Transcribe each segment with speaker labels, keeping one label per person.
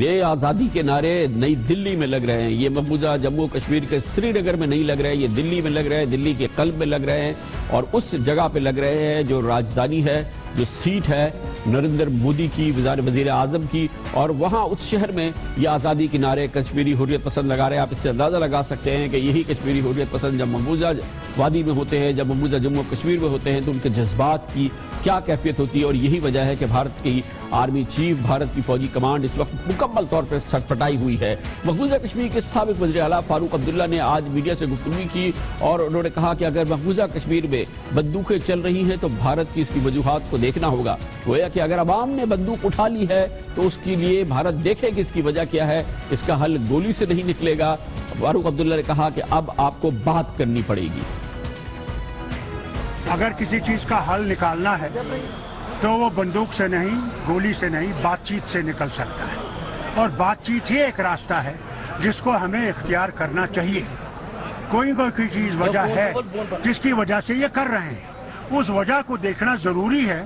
Speaker 1: یہ آزادی کے نعرے نئی دلی میں لگ رہے ہیں. یہ مقبوضہ جموں کشمیر کے سری نگر میں نہیں لگ رہے ہیں, یہ دلی میں لگ رہے ہیں, دلی کے قلب میں لگ رہے ہیں, اور اس جگہ پہ لگ رہے ہیں جو راجدھانی ہے, جو سیٹ ہے نریندر مودی کی, وزیر اعظم کی, اور وہاں اس شہر میں یہ آزادی کے نعرے کشمیری حریت پسند لگا رہے ہیں. آپ اس سے اندازہ لگا سکتے ہیں کہ یہی کشمیری حریت پسند جب مقبوضہ وادی میں ہوتے ہیں, جب مقبوضہ جموں کشمیر میں ہوتے ہیں, تو ان کے جذبات کی کیا کیفیت ہوتی ہے. اور یہی وجہ ہے کہ بھارت کی آرمی چیف, بھارت کی فوجی کمانڈ اس وقت مکمل طور پر سٹپٹائی ہوئی ہے. مقبوضہ کشمیر کے سابق وزیر اعلیٰ فاروق عبداللہ نے آج میڈیا سے گفتگو کی اور انہوں نے کہا کہ اگر مقبوضہ کشمیر میں بندوقیں چل رہی ہیں تو بھارت کی اس کی وجوہات کو دیکھنا ہوگا. گویا کہ اگر عوام نے بندوق اٹھا لی ہے تو اس کے لیے بھارت دیکھے کہ اس کی وجہ کیا ہے, اس کا حل گولی سے نہیں نکلے گا. فاروق عبداللہ نے کہا کہ اب آپ کو بات کرنی پڑے گی.
Speaker 2: اگر کسی چیز کا حل نکالنا ہے تو وہ بندوق سے نہیں, گولی سے نہیں, بات چیت سے نکل سکتا ہے. اور بات چیت ہی ایک راستہ ہے جس کو ہمیں اختیار کرنا چاہیے. کوئی چیز وجہ ہے جس کی وجہ سے یہ کر رہے ہیں, اس وجہ کو دیکھنا ضروری ہے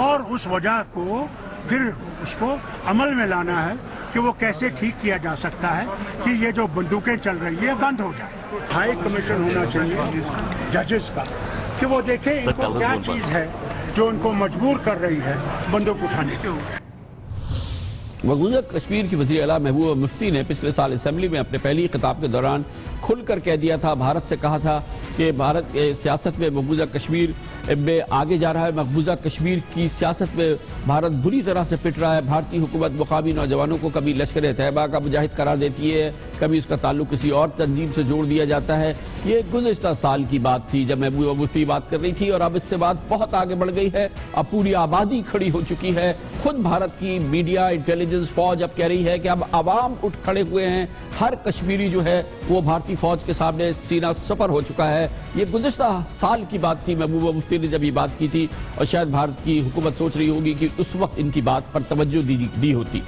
Speaker 2: اور اس وجہ کو پھر اس کو عمل میں لانا ہے کہ وہ کیسے ٹھیک کیا جا سکتا ہے کہ یہ جو بندوقیں چل رہی ہیں بند ہو جائے. ہائی کمیشن ہونا چاہیے ججز کا کہ وہ دیکھیں ان کو کیا چیز ہے جو ان کو مجبور کر رہی ہے بندوق اٹھانے کے.
Speaker 1: مقبوضہ کشمیر کی وزیر اعلیٰ محبوبہ مفتی نے پچھلے سال اسمبلی میں اپنے پہلی خطاب کے دوران کھل کر کہہ دیا تھا, بھارت سے کہا تھا کہ بھارت کے سیاست میں مقبوضہ کشمیر میں آگے جا رہا ہے, مقبوضہ کشمیر کی سیاست میں بھارت بری طرح سے پٹ رہا ہے. بھارتی حکومت مقامی نوجوانوں کو کبھی لشکر طیبہ کا مجاہد قرار دیتی ہے, کبھی اس کا تعلق کسی اور تنظیم سے جوڑ دیا جاتا ہے. یہ گزشتہ سال کی بات تھی جب محبوبہ مفتی بات کر رہی تھی, اور اب اس سے بات بہت آگے بڑھ گئی ہے. اب پوری آبادی کھڑی ہو چکی ہے. خود بھارت کی میڈیا, انٹیلیجنس, فوج اب کہہ رہی ہے کہ اب عوام اٹھ کھڑے ہوئے ہیں. ہر کشمیری جو ہے وہ بھارتی فوج کے سامنے سینہ سپر ہو چکا ہے. یہ گزشتہ سال کی بات تھی محبوبہ مفتی نے جب یہ بات کی تھی, اور شاید بھارت کی حکومت سوچ رہی ہوگی کہ اس وقت ان کی بات پر توجہ دی ہوتی.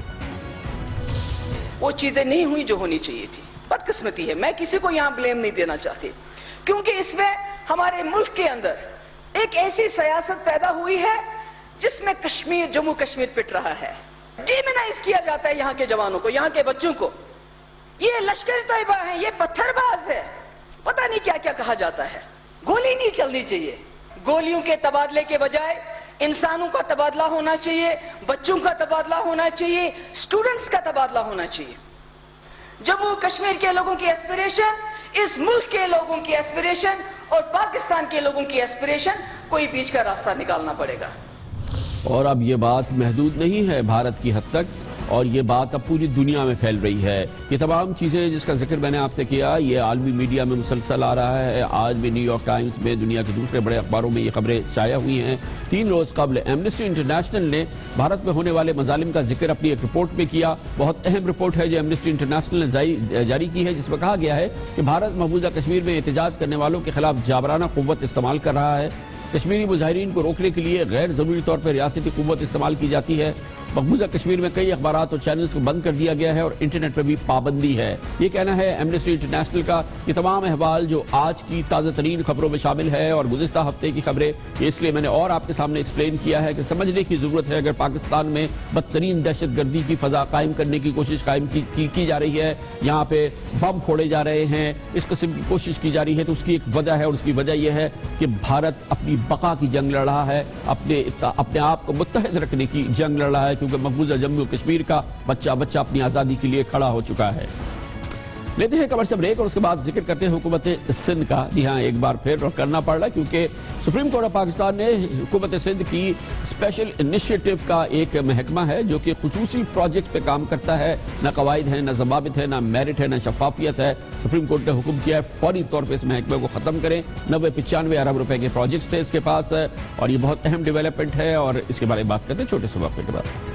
Speaker 3: وہ چیزیں نہیں ہوئی جو ہونی چاہیے تھی. بدقسمتی ہے, میں کسی کو یہاں بلیم نہیں دینا چاہتی, کیونکہ اس میں ہمارے ملک کے اندر ایک ایسی سیاست پیدا ہوئی ہے جس میں کشمیر, جموں کشمیر پٹ رہا ہے. ڈیمونائز کیا جاتا ہے یہاں کے جوانوں کو, یہاں کے بچوں کو. یہ لشکر طیبہ ہیں, یہ پتھر باز ہے, پتہ نہیں کیا کیا کہا جاتا ہے. گولی نہیں چلنی چاہیے. گولیوں کے تبادلے کے بجائے انسانوں کا تبادلہ ہونا چاہیے, بچوں کا تبادلہ ہونا چاہیے, سٹوڈنٹس کا تبادلہ ہونا چاہیے. جموں کشمیر کے لوگوں کی ایسپریشن, اس ملک کے لوگوں کی ایسپریشن اور پاکستان کے لوگوں کی ایسپریشن, کوئی بیچ کا راستہ نکالنا پڑے گا.
Speaker 1: اور اب یہ بات محدود نہیں ہے بھارت کی حد تک, اور یہ بات اب پوری دنیا میں پھیل رہی ہے. یہ تمام چیزیں جس کا ذکر میں نے آپ سے کیا, یہ عالمی میڈیا میں مسلسل آ رہا ہے. آج بھی نیو یارک ٹائمز میں, دنیا کے دوسرے بڑے اخباروں میں یہ خبریں شائع ہوئی ہیں. 3 روز قبل ایمنسٹی انٹرنیشنل نے بھارت میں ہونے والے مظالم کا ذکر اپنی ایک رپورٹ میں کیا. بہت اہم رپورٹ ہے جو ایمنسٹی انٹرنیشنل نے جاری کی ہے, جس میں کہا گیا ہے کہ بھارت مقبوضہ کشمیر میں احتجاج کرنے والوں کے خلاف جابرانہ قوت استعمال کر رہا ہے. کشمیری مظاہرین کو روکنے کے لیے غیر ضروری طور پر ریاستی قوت استعمال کی جاتی ہے. مقبوضہ کشمیر میں کئی اخبارات اور چینلز کو بند کر دیا گیا ہے اور انٹرنیٹ پر بھی پابندی ہے. یہ کہنا ہے ایمنسٹی انٹرنیشنل کا. یہ تمام احوال جو آج کی تازہ ترین خبروں میں شامل ہے اور گزشتہ ہفتے کی خبریں, یہ اس لیے میں نے اور آپ کے سامنے ایکسپلین کیا ہے کہ سمجھنے کی ضرورت ہے. اگر پاکستان میں بدترین دہشت گردی کی فضا قائم کرنے کی کوشش کی جا رہی ہے, یہاں پہ بم پھوڑے جا رہے ہیں, اس قسم کی کوشش کی جا رہی ہے, تو اس کی ایک وجہ ہے, اور اس کی وجہ یہ ہے کہ بھارت اپنی بقا کی جنگ لڑ رہا ہے, اپنے آپ کو متحد رکھنے کی جنگ لڑ رہا ہے, کیونکہ مقبوضہ جموں کشمیر کا بچہ اپنی آزادی کے لیے کھڑا ہو چکا ہے. لیتے ہیں کمرشل بریک اور اس کے بعد ذکر کرتے ہیں حکومت سندھ کا. جی ہاں, ایک بار پھر کرنا پڑ رہا ہے کیونکہ سپریم کورٹ آف پاکستان نے حکومت سندھ کی اسپیشل انیشیٹو کا ایک محکمہ ہے جو کہ خصوصی پروجیکٹ پہ کام کرتا ہے. نہ قواعد ہیں, نہ ضوابط ہے, نہ میرٹ ہے, نہ شفافیت ہے. سپریم کورٹ نے حکم کیا ہے فوری طور پہ اس محکمے کو ختم کریں. 90-95 ارب روپے کے پروجیکٹس تھے اس کے پاس, اور یہ بہت اہم ڈیولپمنٹ ہے, اور اس کے بارے میں بات کرتے ہیں چھوٹے سے وقفے کے بعد.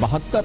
Speaker 1: 72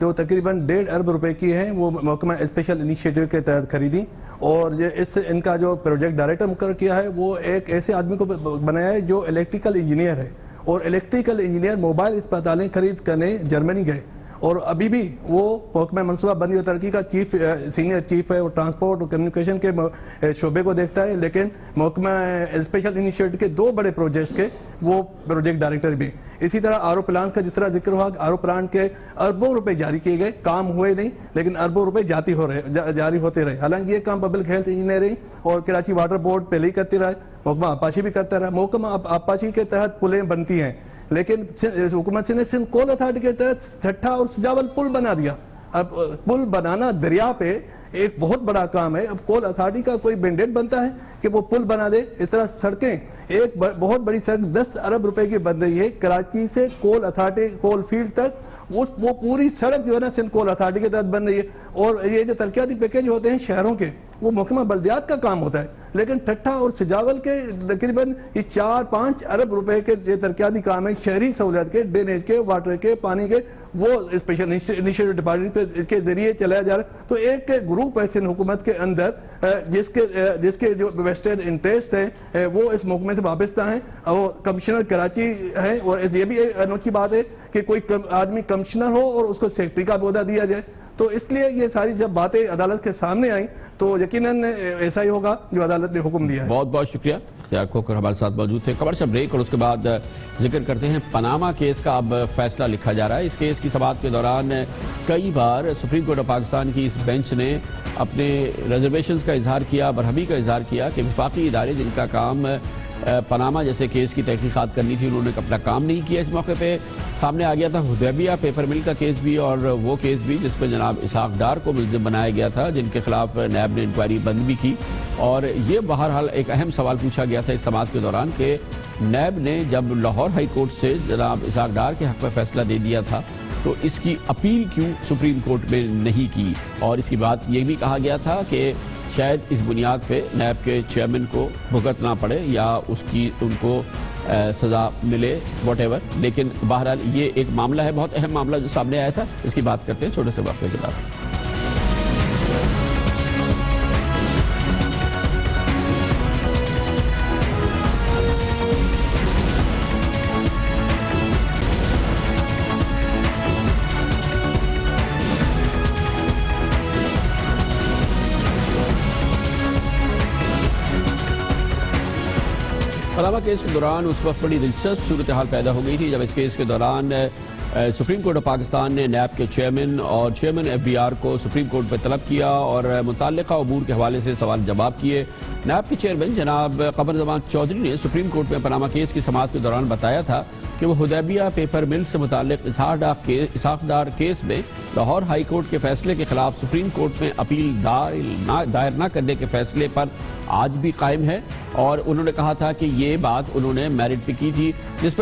Speaker 4: جو تقریباً 1.5 ارب روپے کی ہیں، وہ محکمہ اسپیشل انیشیٹو کے تحت خریدی، اور ان کا جو پروجیکٹ ڈائریکٹر مقرر کیا ہے وہ ایک ایسے آدمی کو بنایا ہے جو الیکٹریکل انجینئر ہے، اور الیکٹریکل انجینئر موبائل اسپتالیں خرید کرنے جرمنی گئے، اور ابھی بھی وہ محکمہ منصوبہ بندی و ترقی کا سینئر چیف ہے، اور ٹرانسپورٹ اور کمیونیکیشن کے شعبے کو دیکھتا ہے، لیکن محکمہ اسپیشل انیشیٹو کے 2 بڑے پروجیکٹس کے وہ پروجیکٹ ڈائریکٹر بھی۔ اسی طرح آر او پلانٹ کا جس طرح ذکر ہوا، آر او پلانٹ کے اربوں روپے جاری کیے گئے، کام ہوئے نہیں لیکن اربوں روپے جاری ہوتے رہے، حالانکہ یہ کام پبلک ہیلتھ انجینئرنگ اور کراچی واٹر بورڈ پہلے ہی کرتی رہا، محکمہ آبپاشی بھی کرتا رہا، محکمہ آبپاشی کے تحت پلیں بنتی ہیں، لیکن حکومت سندھ نے سندھ کول اتھارٹی کے تحت ٹھٹھا اور سجاول پل بنا دیا۔ اب پل بنانا دریا پہ ایک بہت بڑا کام ہے، اب کول اتھارٹی کا کوئی بینڈیٹ بنتا ہے کہ وہ پل بنا دے؟ اس طرح سڑکیں، ایک بہت بڑی سڑک 10 ارب روپے کی بن رہی ہے کراچی سے کول اتھارٹی کول فیلڈ تک، وہ پوری سڑک جو ہے نا سندھ کول اتھارٹی کے تحت بن رہی ہے، اور یہ جو ترقیاتی پیکج ہوتے ہیں شہروں کے وہ محکمہ بلدیات کا کام ہوتا ہے، لیکن ٹھٹھا اور سجاول کے تقریباً 4-5 ارب روپے کے یہ ترقیاتی کام ہیں شہری سہولیات کے، ڈینیج کے، واٹر کے، پانی کے، وہ اسپیشل انیشیٹو ڈپارٹمنٹ کے ذریعے چلایا جا رہا ہے۔ تو ایک گروپ ہے سندھ حکومت کے اندر جس کے جو ویسٹڈ انٹرسٹ ہیں وہ اس محکمے سے وابستہ ہیں، اور کمشنر کراچی ہیں، اور یہ بھی انوکھی بات ہے کہ کوئی آدمی کمشنر ہو اور اس کو سیکرٹری کا عہدہ دیا جائے، تو اس لیے یہ ساری جب باتیں عدالت کے سامنے آئیں تو یقیناً ایسا ہی ہوگا جو عدالت نے حکم دیا ہے۔
Speaker 1: بہت بہت شکریہ اختیار کھوکھر ہمارے ساتھ موجود تھے۔ کمرشل بریک، اور اس کے بعد ذکر کرتے ہیں پاناما کیس کا اب فیصلہ لکھا جا رہا ہے۔ اس کیس کی سماعت کے دوران کئی بار سپریم کورٹ آف پاکستان کی اس بینچ نے اپنے ریزرویشنز کا اظہار کیا، برہمی کا اظہار کیا کہ وفاقی ادارے جن کا کام پاناما جیسے کیس کی تحقیقات کرنی تھی انہوں نے اپنا کام نہیں کیا۔ اس موقع پہ سامنے آ گیا تھا حدیبیہ پیپر مل کا کیس بھی، اور وہ کیس بھی جس پہ جناب اسحاق ڈار کو ملزم بنایا گیا تھا، جن کے خلاف نیب نے انکوائری بند بھی کی، اور یہ بہرحال ایک اہم سوال پوچھا گیا تھا اس سماعت کے دوران کہ نیب نے جب لاہور ہائی کورٹ سے جناب اسحاق ڈار کے حق میں فیصلہ دے دیا تھا تو اس کی اپیل کیوں سپریم کورٹ میں نہیں کی، اور اس کی بات یہ بھی کہا گیا تھا کہ شاید اس بنیاد پہ نیب کے چیئرمین کو بھگتنا پڑے یا ان کو سزا ملے واٹ ایور، لیکن بہرحال یہ ایک معاملہ ہے، بہت اہم معاملہ جو سامنے آیا تھا، اس کی بات کرتے ہیں چھوٹے سے وقفے کے بعد۔ پاناما کیس کے دوران اس وقت بڑی دلچسپ صورتحال پیدا ہو گئی تھی جب اس کیس کے دوران سپریم کورٹ آف پاکستان نے نیب کے چیئرمین اور چیئرمین ایف بی آر کو سپریم کورٹ پہ طلب کیا اور متعلقہ امور کے حوالے سے سوال جواب کیے۔ نیب کے چیئرمین جناب قمر زمان چودھری نے سپریم کورٹ میں پاناما کیس کی سماعت کے دوران بتایا تھا کہ وہ حدیبیہ پیپر مل سے متعلق اسحاق ڈار کیس میں لاہور ہائی کورٹ کے فیصلے کے خلاف سپریم کورٹ میں اپیل دائر نہ کرنے کے فیصلے پر آج بھی قائم ہے، اور انہوں نے کہا تھا کہ یہ بات انہوں نے میرٹ پہ کی تھی، جس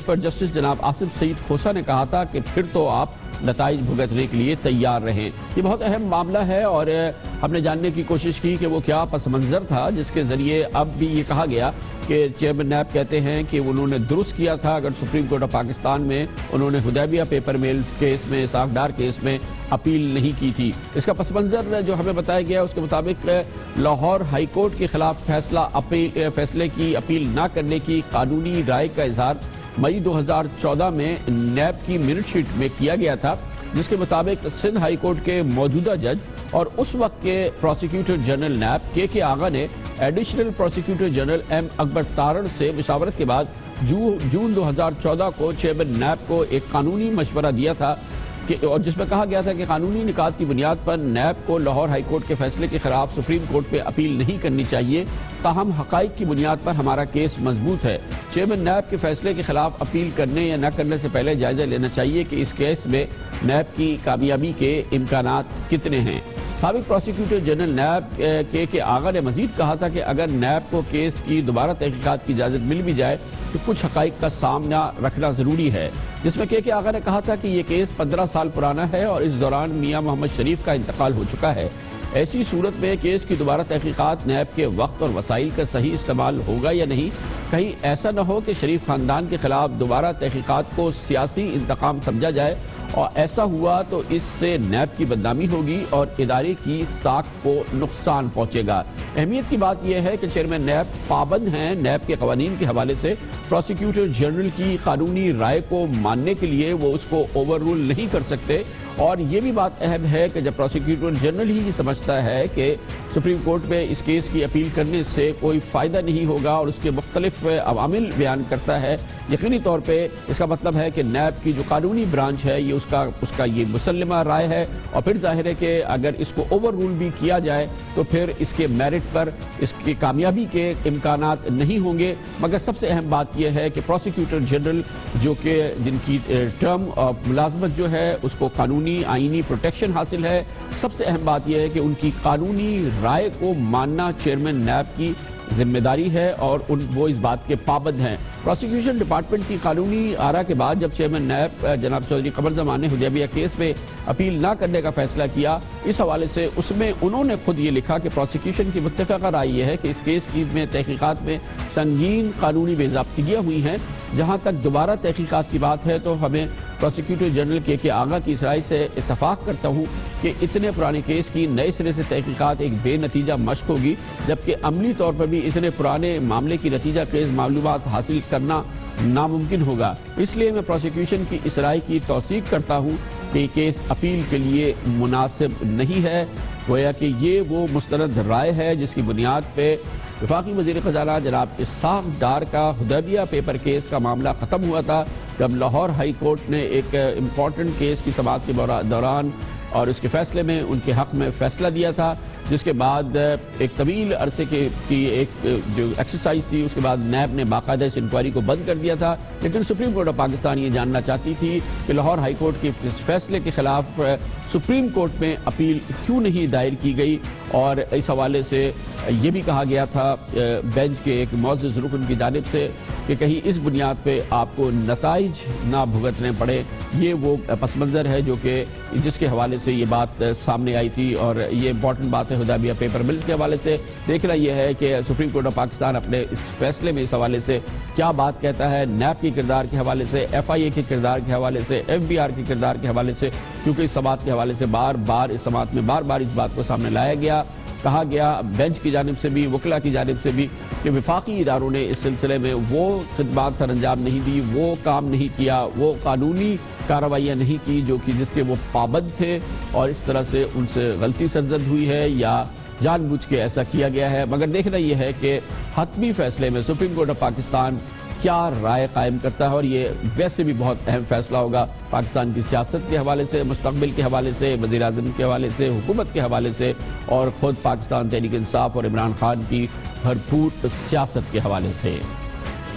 Speaker 1: پر جسٹس جناب آصف سعید کھوسا نے کہا تھا کہ پھر تو آپ نتائج بھگتنے کے لیے تیار رہیں۔ یہ بہت اہم معاملہ ہے اور ہم نے جاننے کی کوشش کی کہ وہ کیا پس منظر تھا جس کے ذریعے اب بھی یہ کہا گیا کہ چیئرمین نیب کہتے ہیں کہ انہوں نے درست کیا تھا اگر سپریم کورٹ آف پاکستان میں انہوں نے حدیبیہ پیپر میلز کیس میں، اسحاق ڈار کیس میں اپیل نہیں کی تھی۔ اس کا پس منظر جو ہمیں بتایا گیا اس کے مطابق لاہور ہائی کورٹ کے خلاف فیصلے کی اپیل نہ کرنے کی قانونی رائے کا اظہار مئی 2014 میں نیب کی منٹ شیٹ میں کیا گیا تھا، جس کے مطابق سندھ ہائی کورٹ کے موجودہ جج اور اس وقت کے پروسیکیوٹر جنرل نیب کے آغا نے ایڈیشنل پروسیکیوٹر جنرل ایم اکبر تارڑ سے مشاورت کے بعد جون 2014 کو چیئرمین نیب کو ایک قانونی مشورہ دیا تھا اور جس میں کہا گیا تھا کہ قانونی نکات کی بنیاد پر نیب کو لاہور ہائی کورٹ کے فیصلے کے خلاف سپریم کورٹ پہ اپیل نہیں کرنی چاہیے، تاہم حقائق کی بنیاد پر ہمارا کیس مضبوط ہے۔ چیئرمین نیب کے فیصلے کے خلاف اپیل کرنے یا نہ کرنے سے پہلے جائزہ لینا چاہیے کہ اس کیس میں نیب کی کامیابی کے امکانات کتنے ہیں۔ سابق پروسیکیوٹر جنرل نیب کے آغا نے مزید کہا تھا کہ اگر نیب کو کیس کی دوبارہ تحقیقات کی اجازت مل بھی جائے تو کچھ حقائق کا سامنا رکھنا ضروری ہے، جس میں کے آغا نے کہا تھا کہ یہ کیس 15 سال پرانا ہے اور اس دوران میاں محمد شریف کا انتقال ہو چکا ہے۔ ایسی صورت میں کیس کی دوبارہ تحقیقات نیب کے وقت اور وسائل کا صحیح استعمال ہوگا یا نہیں، کہیں ایسا نہ ہو کہ شریف خاندان کے خلاف دوبارہ تحقیقات کو سیاسی انتقام سمجھا جائے اور ایسا ہوا تو اس سے نیب کی بدنامی ہوگی اور ادارے کی ساکھ کو نقصان پہنچے گا۔ اہمیت کی بات یہ ہے کہ چیئرمین نیب پابند ہیں نیب کے قوانین کے حوالے سے، پروسیکیوٹر جنرل کی قانونی رائے کو ماننے کے لیے وہ اس کو اوور رول نہیں کر سکتے، اور یہ بھی بات اہم ہے کہ جب پروسیکیوٹر جنرل ہی سمجھتا ہے کہ سپریم کورٹ میں اس کیس کی اپیل کرنے سے کوئی فائدہ نہیں ہوگا اور اس کے مختلف عوامل بیان کرتا ہے، یقینی طور پہ اس کا مطلب ہے کہ نیب کی جو قانونی برانچ ہے یہ اس کا یہ مسلمہ رائے ہے، اور پھر ظاہر ہے کہ اگر اس کو اوور رول بھی کیا جائے تو پھر اس کے میرٹ پر اس کی کامیابی کے امکانات نہیں ہوں گے۔ مگر سب سے اہم بات یہ ہے کہ پروسیکیوٹر جنرل جو کہ جن کی ٹرم اور ملازمت جو ہے اس کو قانونی آئینی پروٹیکشن حاصل ہے، سب سے اہم بات یہ ہے کہ ان کی قانونی رائے کو ماننا چیئرمین نیب کی ذمہ داری ہے، اور وہ اس بات کے پابند ہیں۔ پروسیکیوشن ڈپارٹمنٹ کی قانونی آرا کے بعد جب چیئرمین نیب جناب چودھری قمر زمان نے حدیبیہ کیس میں اپیل نہ کرنے کا فیصلہ کیا، اس حوالے سے اس میں انہوں نے خود یہ لکھا کہ پروسیکیوشن کی متفقہ رائے یہ ہے کہ اس کیس کی میں تحقیقات میں سنگین قانونی بے ضابطگیاں ہوئی ہیں۔ جہاں تک دوبارہ تحقیقات کی بات ہے تو ہمیں پروسیکیوٹر جنرل کے آغا کی اس رائے سے اتفاق کرتا ہوں کہ اتنے پرانے کیس کی نئے سرے سے تحقیقات ایک بے نتیجہ مشق ہوگی، جبکہ عملی طور پر بھی اتنے پرانے معاملے کی نتیجہ خیز معلومات حاصل کرنا ناممکن ہوگا۔ اس لیے میں پروسیکیوشن کی اس رائے کی توثیق کرتا ہوں کہ کیس اپیل کے لیے مناسب نہیں ہے، گویا کہ یہ وہ مستند رائے ہے جس کی بنیاد پہ وفاقی وزیر خزانہ جناب اسحاق ڈار کا حدیبیہ پیپر کیس کا معاملہ ختم ہوا تھا، جب لاہور ہائی کورٹ نے ایک امپورٹنٹ کیس کی سماعت کے دوران اور اس کے فیصلے میں ان کے حق میں فیصلہ دیا تھا، جس کے بعد ایک طویل عرصے کی ایک جو ایکسرسائز تھی، اس کے بعد نیب نے باقاعدہ اس انکوائری کو بند کر دیا تھا، لیکن سپریم کورٹ آف پاکستان یہ جاننا چاہتی تھی کہ لاہور ہائی کورٹ کے اس فیصلے کے خلاف سپریم کورٹ میں اپیل کیوں نہیں دائر کی گئی، اور اس حوالے سے یہ بھی کہا گیا تھا بینچ کے ایک معزز رکن کی جانب سے کہ کہیں اس بنیاد پہ آپ کو نتائج نہ بھگتنے پڑے۔ یہ وہ پس منظر ہے جو کہ جس کے حوالے سے یہ بات سامنے آئی تھی، اور یہ امپورٹنٹ بات ہے حدیبیہ پیپر ملز کے حوالے سے۔ دیکھنا یہ ہے کہ سپریم کورٹ آف پاکستان اپنے اس فیصلے میں اس حوالے سے کیا بات کہتا ہے، نیب کے کردار کے حوالے سے، ایف آئی اے کے کردار کے حوالے سے، ایف بی آر کے کردار کے حوالے سے، کیونکہ اس سماعت کے حوالے سے اس سماعت میں بار بار اس بات کو سامنے لایا گیا، کہا گیا بینچ کی جانب سے بھی، وکلا کی جانب سے بھی، کہ وفاقی اداروں نے اس سلسلے میں وہ خدمات سر انجام نہیں دی، وہ کام نہیں کیا، وہ قانونی کارروائیاں نہیں کی جو کہ جس کے وہ پابند تھے، اور اس طرح سے ان سے غلطی سرزد ہوئی ہے یا جان بوجھ کے ایسا کیا گیا ہے۔ مگر دیکھنا یہ ہے کہ حتمی فیصلے میں سپریم کورٹ آف پاکستان کیا رائے قائم کرتا ہے، اور یہ ویسے بھی بہت اہم فیصلہ ہوگا پاکستان کی سیاست کے حوالے سے، مستقبل کے حوالے سے، وزیر اعظم کے حوالے سے، حکومت کے حوالے سے، اور خود پاکستان تحریک انصاف اور عمران خان کی بھرپور سیاست کے حوالے سے۔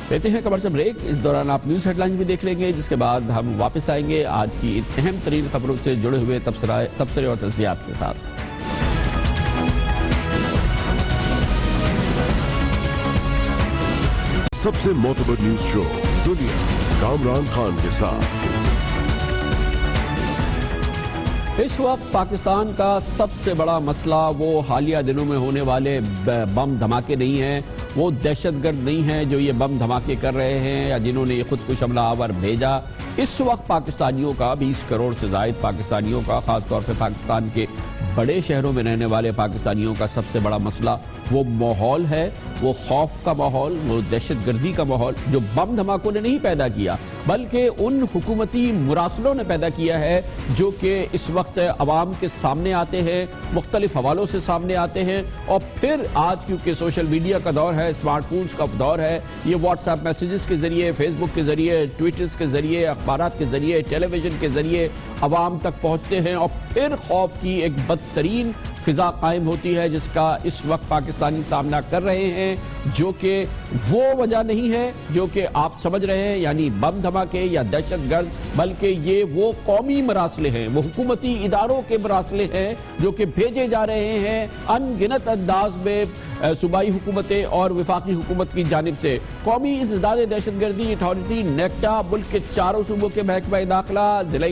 Speaker 1: لیتے ہیں کمرشل بریک، اس دوران آپ نیوز ہیڈ لائن بھی دیکھ لیں گے، جس کے بعد ہم واپس آئیں گے آج کی اہم ترین خبروں سے جڑے ہوئے تبصرے اور تجزیات کے ساتھ۔
Speaker 5: سب سے معتبر نیوز شو دنیا کامران خان کے ساتھ۔
Speaker 1: اس وقت پاکستان کا سب سے بڑا مسئلہ وہ حالیہ دنوں میں ہونے والے بم دھماکے نہیں ہیں، وہ دہشت گرد نہیں ہیں جو یہ بم دھماکے کر رہے ہیں یا جنہوں نے یہ خودکش حملہ آور بھیجا۔ اس وقت پاکستانیوں کا 20 کروڑ سے زائد پاکستانیوں کا، خاص طور پہ پاکستان کے بڑے شہروں میں رہنے والے پاکستانیوں کا سب سے بڑا مسئلہ وہ ماحول ہے، وہ خوف کا ماحول، وہ دہشت گردی کا ماحول جو بم دھماکوں نے نہیں پیدا کیا بلکہ ان حکومتی مراسلوں نے پیدا کیا ہے جو کہ اس وقت عوام کے سامنے آتے ہیں، مختلف حوالوں سے سامنے آتے ہیں، اور پھر آج کیونکہ سوشل میڈیا کا دور ہے، اسمارٹ فونز کا دور ہے، یہ واٹس ایپ میسیجز کے ذریعے، فیس بک کے ذریعے، ٹویٹرز کے ذریعے، اخبارات کے ذریعے، ٹیلی ویژن کے ذریعے عوام تک پہنچتے ہیں، اور پھر خوف کی ایک بدترین فضا قائم ہوتی ہے جس کا اس وقت پاکستانی سامنا کر رہے ہیں، جو کہ وہ وجہ نہیں ہے جو کہ آپ سمجھ رہے ہیں یعنی بم دھماکے یا دہشت گرد، بلکہ یہ وہ قومی مراسلے ہیں، وہ حکومتی اداروں کے مراسلے ہیں جو کہ بھیجے جا رہے ہیں ان گنت انداز میں صوبائی حکومتیں اور وفاقی حکومت کی جانب سے۔ قومی انسداد دہشت گردی اتھارٹی نیکٹا ملک کے چاروں صوبوں کے محکمہ داخلہ، ضلع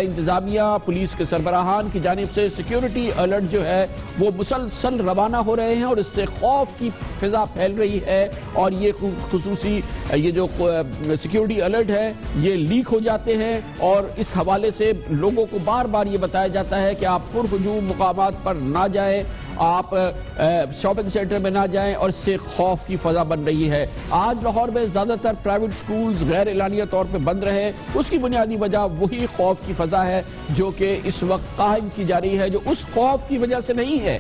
Speaker 1: انتظامیہ، پولیس کے سربراہان کی جانب سے، سیکیورٹی سیکیورٹی الرٹ جو ہے وہ مسلسل روانہ ہو رہے ہیں اور اس سے خوف کی فضا پھیل رہی ہے، اور یہ خصوصی یہ جو سیکیورٹی الرٹ ہے یہ لیک ہو جاتے ہیں، اور اس حوالے سے لوگوں کو بار بار یہ بتایا جاتا ہے کہ آپ پرہجوم مقامات پر نہ جائیں، آپ شاپنگ سینٹر میں نہ جائیں، اور اس سے خوف کی فضا بن رہی ہے۔ آج لاہور میں زیادہ تر پرائیویٹ سکولز غیر اعلانیہ طور پہ بند رہے، اس کی بنیادی وجہ وہی خوف کی فضا ہے جو کہ اس وقت قائم کی جا رہی ہے، جو اس خوف کی وجہ سے نہیں ہے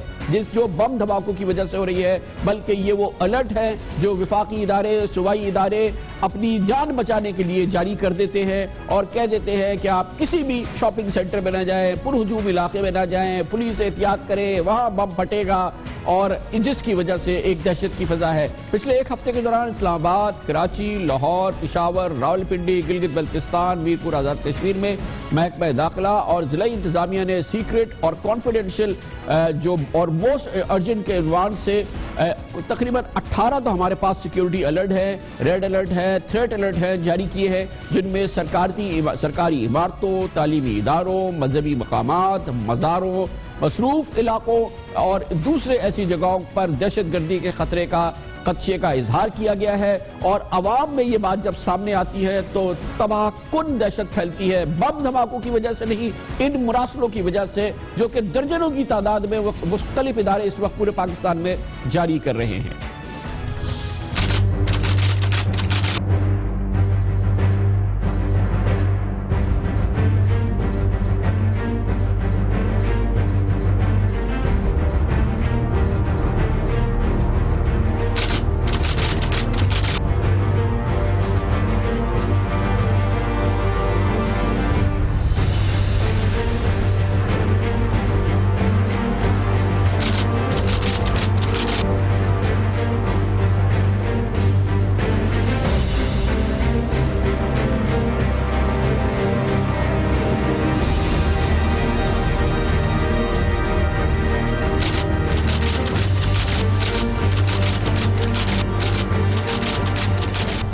Speaker 1: جو بم دھماکوں کی وجہ سے ہو رہی ہے، بلکہ یہ وہ الرٹ ہے جو وفاقی ادارے، صوبائی ادارے اپنی جان بچانے کے لیے جاری کر دیتے ہیں اور کہہ دیتے ہیں کہ آپ کسی بھی شاپنگ سینٹر میں نہ جائیں، پرہجوم علاقے میں نہ جائیں، پولیس احتیاط کرے، وہاں بم پھٹے گا، اور جس کی وجہ سے ایک دہشت کی فضا ہے۔ پچھلے ایک ہفتے کے دوران اسلام آباد، کراچی، لاہور، پشاور، راولپنڈی، گلگت بلتستان، میرپور آزاد کشمیر میں محکمہ داخلہ اور ضلعی انتظامیہ نے سیکرٹ اور کانفیڈنشل اور موسٹ ارجنٹ کے عنوان سے تقریباً 18 تو ہمارے پاس سیکیورٹی الرٹ ہے، ریڈ الرٹ ہے، تھریٹ الرٹ ہے جاری کیے ہیں، جن میں سرکاری عمارتوں، تعلیمی اداروں، مذہبی مقامات، مزاروں، مصروف علاقوں اور دوسرے ایسی جگہوں پر دہشت گردی کے خطشے کا اظہار کیا گیا ہے، اور عوام میں یہ بات جب سامنے آتی ہے تو تباہ کن دہشت پھیلتی ہے، بم دھماکوں کی وجہ سے نہیں، ان مراسلوں کی وجہ سے جو کہ درجنوں کی تعداد میں مختلف ادارے اس وقت پورے پاکستان میں جاری کر رہے ہیں۔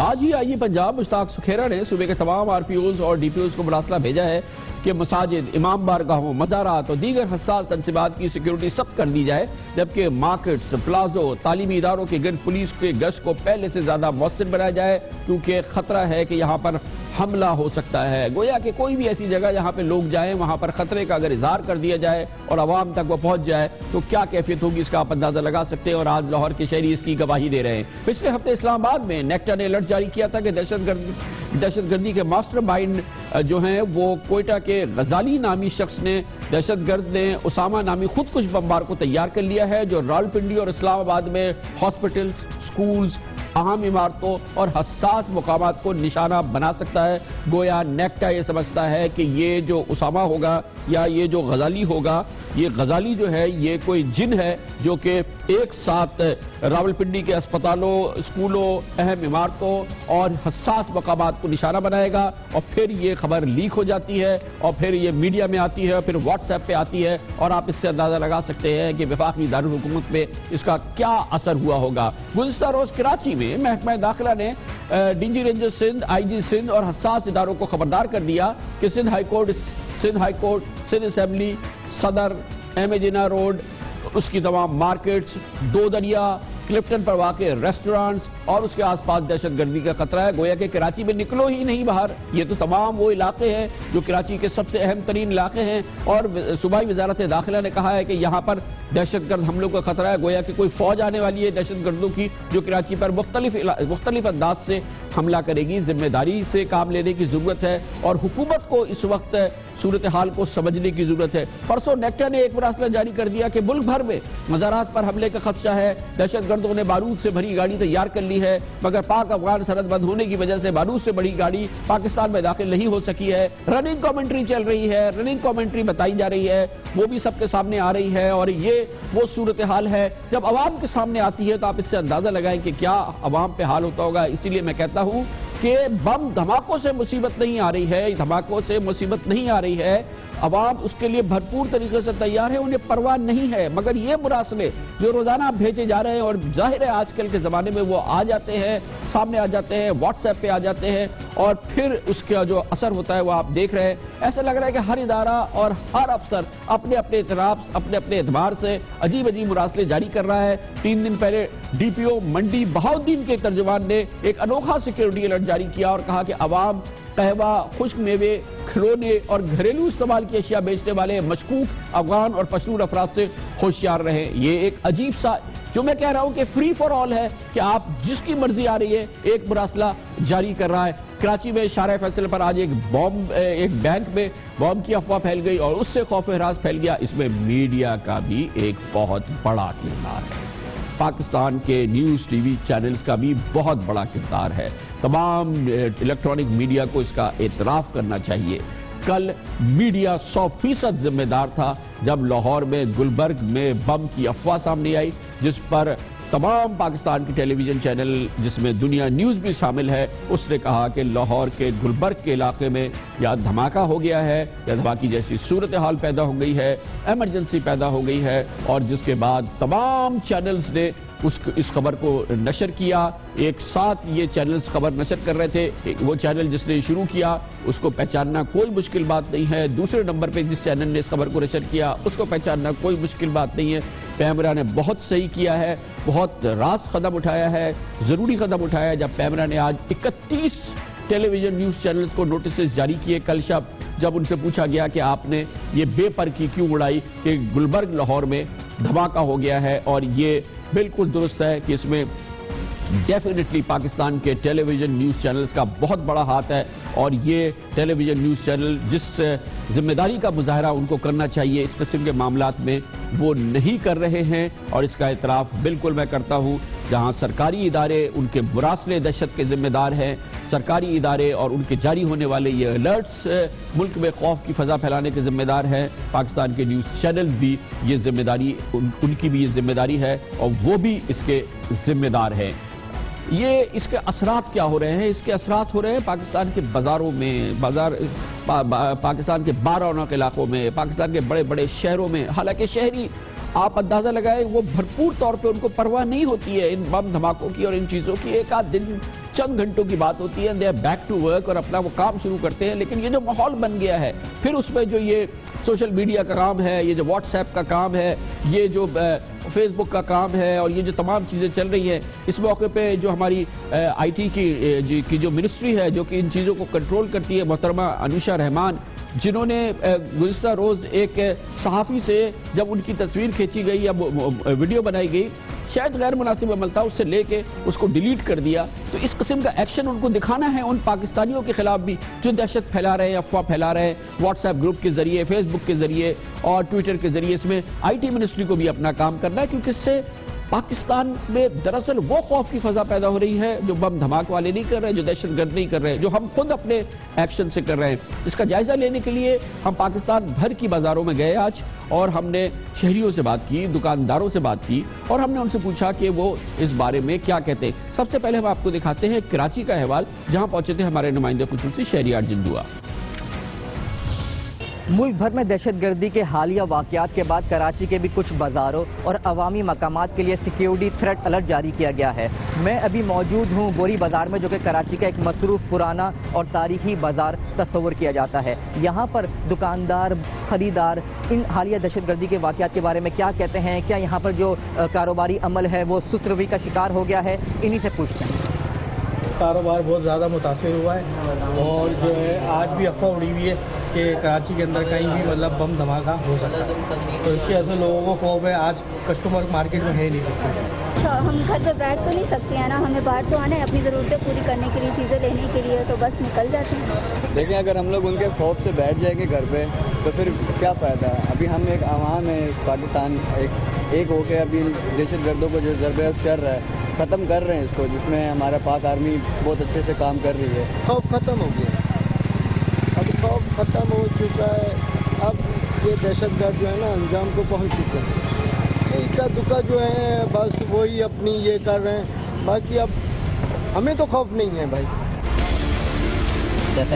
Speaker 1: آج ہی آئی پنجاب مشتاق سکھیرا نے صوبے کے تمام آر پی اوز اور ڈی پی اوز کو مراسلہ بھیجا ہے کہ مساجد، امام بارگاہوں، مزارات اور دیگر حساس تنصیبات کی سیکیورٹی سخت کر دی جائے، جبکہ مارکیٹس، پلازوں، تعلیمی اداروں کے گرد پولیس کے گشت کو پہلے سے زیادہ مؤثر بنایا جائے، کیونکہ خطرہ ہے کہ یہاں پر حملہ ہو سکتا ہے۔ گویا کہ کوئی بھی ایسی جگہ جہاں پہ لوگ جائیں وہاں پر خطرے کا اگر اظہار کر دیا جائے اور عوام تک وہ پہنچ جائے تو کیا کیفیت ہوگی اس کا آپ اندازہ لگا سکتے ہیں، اور آج لاہور کے شہری اس کی گواہی دے رہے ہیں۔ پچھلے ہفتے اسلام آباد میں نیکٹا نے الرٹ جاری کیا تھا کہ دہشت گردی کے ماسٹر مائنڈ جو ہیں وہ کوئٹہ کے غزالی نامی شخص نے، دہشت گرد نے اسامہ نامی خودکش بمبار کو تیار کر لیا ہے، جو راولپنڈی اور اسلام آباد میں ہاسپٹلز، سکولز، اہم عمارتوں اور حساس مقامات کو نشانہ بنا سکتا ہے۔ گویا نیکٹا یہ سمجھتا ہے کہ یہ جو اسامہ ہوگا یا یہ جو غزالی ہوگا، یہ غزالی جو ہے یہ کوئی جن ہے جو کہ ایک ساتھ راولپنڈی کے اسپتالوں، اسکولوں، اہم عمارتوں اور حساس مقامات کو نشانہ بنائے گا، اور پھر یہ خبر لیک ہو جاتی ہے اور پھر یہ میڈیا میں آتی ہے اور پھر واٹس ایپ پہ آتی ہے، اور آپ اس سے اندازہ لگا سکتے ہیں کہ وفاقی دارالحکومت پہ اس کا کیا اثر ہوا ہوگا۔ گزشتہ روز کراچی میں محکمہ داخلہ نے ڈی جی رینجر سندھ، آئی جی سندھ اور حساس اداروں کو خبردار کر دیا کہ Sindh high court, Sindh assembly, صدر، احمد جناح روڈ، اس کی تمام مارکیٹس، دو دریا، کلفٹن پر واقع ریسٹورانٹس اور اس کے آس پاس دہشت گردی کا خطرہ ہے۔ گویا کہ کراچی میں نکلو ہی نہیں باہر، یہ تو تمام وہ علاقے ہیں جو کراچی کے سب سے اہم ترین علاقے ہیں، اور صوبائی وزارت داخلہ نے کہا ہے کہ یہاں پر دہشت گرد حملوں کا خطرہ ہے۔ گویا کہ کوئی فوج آنے والی ہے دہشت گردوں کی جو کراچی پر مختلف انداز سے حملہ کرے گی۔ ذمہ داری سے کام لینے کی ضرورت ہے اور حکومت کو اس وقت صورتحال کو سمجھنے کی ضرورت ہے۔ پرسوں نیکٹا نے ایک مراسلہ جاری کر دیا کہ ملک بھر میں مزارات پر حملے کا خدشہ ہے، دہشت گردوں نے بارود سے بھری گاڑی تیار کر لی ہے، مگر پاک افغان سرحد بند ہونے کی وجہ سے بارود سے بڑی گاڑی پاکستان میں داخل نہیں ہو سکی ہے۔ رننگ کامنٹری چل رہی ہے، رننگ کامنٹری بتائی جا رہی ہے، وہ بھی سب کے سامنے آ رہی ہے، اور یہ وہ صورتحال ہے جب عوام کے سامنے آتی ہے تو آپ اس سے اندازہ لگائیں کہ کیا عوام پہ حال ہوتا ہوگا۔ اسی لیے میں کہتا ہوں کہ بم دھماکوں سے مصیبت نہیں آ رہی ہے، دھماکوں سے مصیبت نہیں آ رہی ہے، عوام اس کے لیے بھرپور طریقے سے تیار ہے، انہیں پرواہ نہیں ہے، مگر یہ مراسلے جو روزانہ بھیجے جا رہے ہیں، اور ظاہر ہے آج کل کے زمانے میں وہ آ جاتے ہیں، سامنے آ جاتے ہیں، واٹس ایپ پہ آ جاتے ہیں، اور پھر اس کا جو اثر ہوتا ہے وہ آپ دیکھ رہے ہیں۔ ایسا لگ رہا ہے کہ ہر ادارہ اور ہر افسر اپنے اطراف اپنے اعتبار سے عجیب مراسلے جاری کر رہا ہے۔ 3 دن پہلے ڈی پی او منڈی بہاؤالدین کے ترجمان نے ایک انوکھا سیکیورٹی الرٹ جاری کیا اور کہا کہ عوام قہوہ، خشک میوے، کھلونے اور گھریلو استعمال کی اشیاء بیچنے والے مشکوک افغان اور پشتون افراد سے ہوشیار رہیں۔ یہ ایک عجیب سا جو میں کہہ رہا ہوں کہ فری فار آل ہے کہ آپ جس کی مرضی آ رہی ہے ایک مراسلہ جاری کر رہا ہے۔ کراچی میں شارع فیصل پر آج ایک بینک میں بم کی افواہ پھیل گئی اور اس سے خوف و ہراس پھیل گیا۔ اس میں میڈیا کا بھی ایک بہت بڑا کردار ہے، پاکستان کے نیوز ٹی وی چینلز کا بھی بہت بڑا کردار ہے۔ تمام الیکٹرانک میڈیا کو اس کا اعتراف کرنا چاہیے۔ کل میڈیا 100% ذمہ دار تھا جب لاہور میں گلبرگ میں بم کی افواہ سامنے آئی، جس پر تمام پاکستان کی ٹیلی ویژن چینل جس میں دنیا نیوز بھی شامل ہے، اس نے کہا کہ لاہور کے گلبرگ کے علاقے میں یا دھماکہ ہو گیا ہے یا دھماکی جیسی صورتحال پیدا ہو گئی ہے، ایمرجنسی پیدا ہو گئی ہے، اور جس کے بعد تمام چینلز نے اس خبر کو نشر کیا۔ ایک ساتھ یہ چینلز خبر نشر کر رہے تھے۔ وہ چینل جس نے شروع کیا اس کو پہچاننا کوئی مشکل بات نہیں ہے، دوسرے نمبر پہ جس چینل نے اس خبر کو نشر کیا اس کو پہچاننا کوئی مشکل بات نہیں ہے۔ پیمرا نے بہت صحیح کیا ہے، بہت راست قدم اٹھایا ہے، ضروری قدم اٹھایا ہے جب پیمرا نے آج 31 ٹیلی ویژن نیوز چینلز کو نوٹسز جاری کیے۔ کل شب جب ان سے پوچھا گیا کہ آپ نے یہ بے پر کی کیوں اڑائی کہ گلبرگ لاہور میں دھماکہ ہو گیا ہے، اور یہ بالکل درست ہے کہ اس میں ڈیفینیٹلی پاکستان کے ٹیلی ویژن نیوز چینلز کا بہت بڑا ہاتھ ہے، اور یہ ٹیلی ویژن نیوز چینل جس ذمہ داری کا مظاہرہ ان کو کرنا چاہیے اس قسم کے معاملات میں وہ نہیں کر رہے ہیں، اور اس کا اعتراف بالکل میں کرتا ہوں۔ جہاں سرکاری ادارے ان کے مراسلے دہشت کے ذمہ دار ہیں، سرکاری ادارے اور ان کے جاری ہونے والے یہ الرٹس ملک میں خوف کی فضا پھیلانے کے ذمہ دار ہیں، پاکستان کے نیوز چینلز بھی یہ ذمہ داری ان کی بھی یہ ذمہ داری ہے، اور وہ بھی اس کے ذمہ دار ہیں۔ یہ اس کے اثرات کیا ہو رہے ہیں؟ اس کے اثرات ہو رہے ہیں پاکستان کے بازاروں میں، پاکستان کے بارونق علاقوں میں، پاکستان کے بڑے بڑے شہروں میں۔ حالانکہ شہری آپ اندازہ لگائیں وہ بھرپور طور پہ ان کو پرواہ نہیں ہوتی ہے ان بم دھماکوں کی اور ان چیزوں کی، ایک آدھ دن چند گھنٹوں کی بات ہوتی ہے، they are back to work اور اپنا وہ کام شروع کرتے ہیں۔ لیکن یہ جو ماحول بن گیا ہے، پھر اس میں جو یہ سوشل میڈیا کا کام ہے، یہ جو واٹس ایپ کا کام ہے، یہ جو فیس بک کا کام ہے، اور یہ جو تمام چیزیں چل رہی ہیں، اس موقع پہ جو ہماری آئی ٹی کی جو منسٹری ہے جو کہ ان چیزوں کو کنٹرول کرتی ہے، محترمہ انوشا رحمان، جنہوں نے گزشتہ روز ایک صحافی سے جب ان کی تصویر کھینچی گئی یا ویڈیو بنائی گئی، شاید غیر مناسب عمل تھا، اس سے لے کے اس کو ڈیلیٹ کر دیا۔ تو اس قسم کا ایکشن ان کو دکھانا ہے ان پاکستانیوں کے خلاف بھی جو دہشت پھیلا رہے ہیں، افواہ پھیلا رہے ہیں، واٹس ایپ گروپ کے ذریعے، فیس بک کے ذریعے اور ٹویٹر کے ذریعے۔ اس میں آئی ٹی منسٹری کو بھی اپنا کام کرنا ہے، کیونکہ اس سے پاکستان میں دراصل وہ خوف کی فضا پیدا ہو رہی ہے جو بم دھماک والے نہیں کر رہے، جو دہشت گرد نہیں کر رہے، جو ہم خود اپنے ایکشن سے کر رہے ہیں۔ اس کا جائزہ لینے کے لیے ہم پاکستان بھر کی بازاروں میں گئے آج، اور ہم نے شہریوں سے بات کی، دکانداروں سے بات کی، اور ہم نے ان سے پوچھا کہ وہ اس بارے میں کیا کہتے ہیں۔ سب سے پہلے ہم آپ کو دکھاتے ہیں کراچی کا احوال، جہاں پہنچے تھے ہمارے نمائندے خصوصی شہریار جندوا۔
Speaker 6: ملک بھر میں دہشت گردی کے حالیہ واقعات کے بعد کراچی کے بھی کچھ بازاروں اور عوامی مقامات کے لیے سیکیورٹی تھریٹ الرٹ جاری کیا گیا ہے۔ میں ابھی موجود ہوں گوری بازار میں، جو کہ کراچی کا ایک مصروف، پرانا اور تاریخی بازار تصور کیا جاتا ہے۔ یہاں پر دکاندار، خریدار ان حالیہ دہشت گردی کے واقعات کے بارے میں کیا کہتے ہیں؟ کیا یہاں پر جو کاروباری عمل ہے وہ سست روی کا شکار ہو گیا ہے؟ انہی سے پوچھتے ہیں۔
Speaker 7: کاروبار بہت زیادہ متاثر ہوا ہے، اور جو ہے آج بھی افواہ اڑی ہوئی ہے کہ کراچی کے اندر کہیں بھی مطلب بم دھماکہ ہو سکتا ہے، تو اس کی وجہ سے لوگوں کو خوف ہے۔ آج کسٹمر مارکیٹ میں ہے نہیں سکتے،
Speaker 8: ہم گھر پہ بیٹھ تو نہیں سکتے ہیں نا، ہمیں باہر تو آنا ہے اپنی ضرورتیں پوری کرنے کے لیے، چیزیں لینے کے لیے، تو بس نکل جاتے ہیں۔
Speaker 9: لیکن اگر ہم لوگ ان کے خوف سے بیٹھ جائیں گے گھر پہ تو پھر کیا فائدہ ہے؟ ابھی ہم ایک عوام ہے، پاکستان ایک ہو کے ابھی دہشت گردوں کو جو ضرب کر رہا ہے ختم کر رہے ہیں اس کو، جس میں ہمارا پاک آرمی بہت اچھے سے کام کر رہی ہے۔
Speaker 10: خوف ختم ہو گیا، اب خوف ختم ہو چکا ہے، اب یہ دہشت گرد جو ہے نا انجام کو پہنچ چکے ہیں، اکا دکا جو ہے بس وہی اپنی یہ کر رہے ہیں، باقی اب ہمیں تو خوف نہیں ہے بھائی۔
Speaker 6: جیسے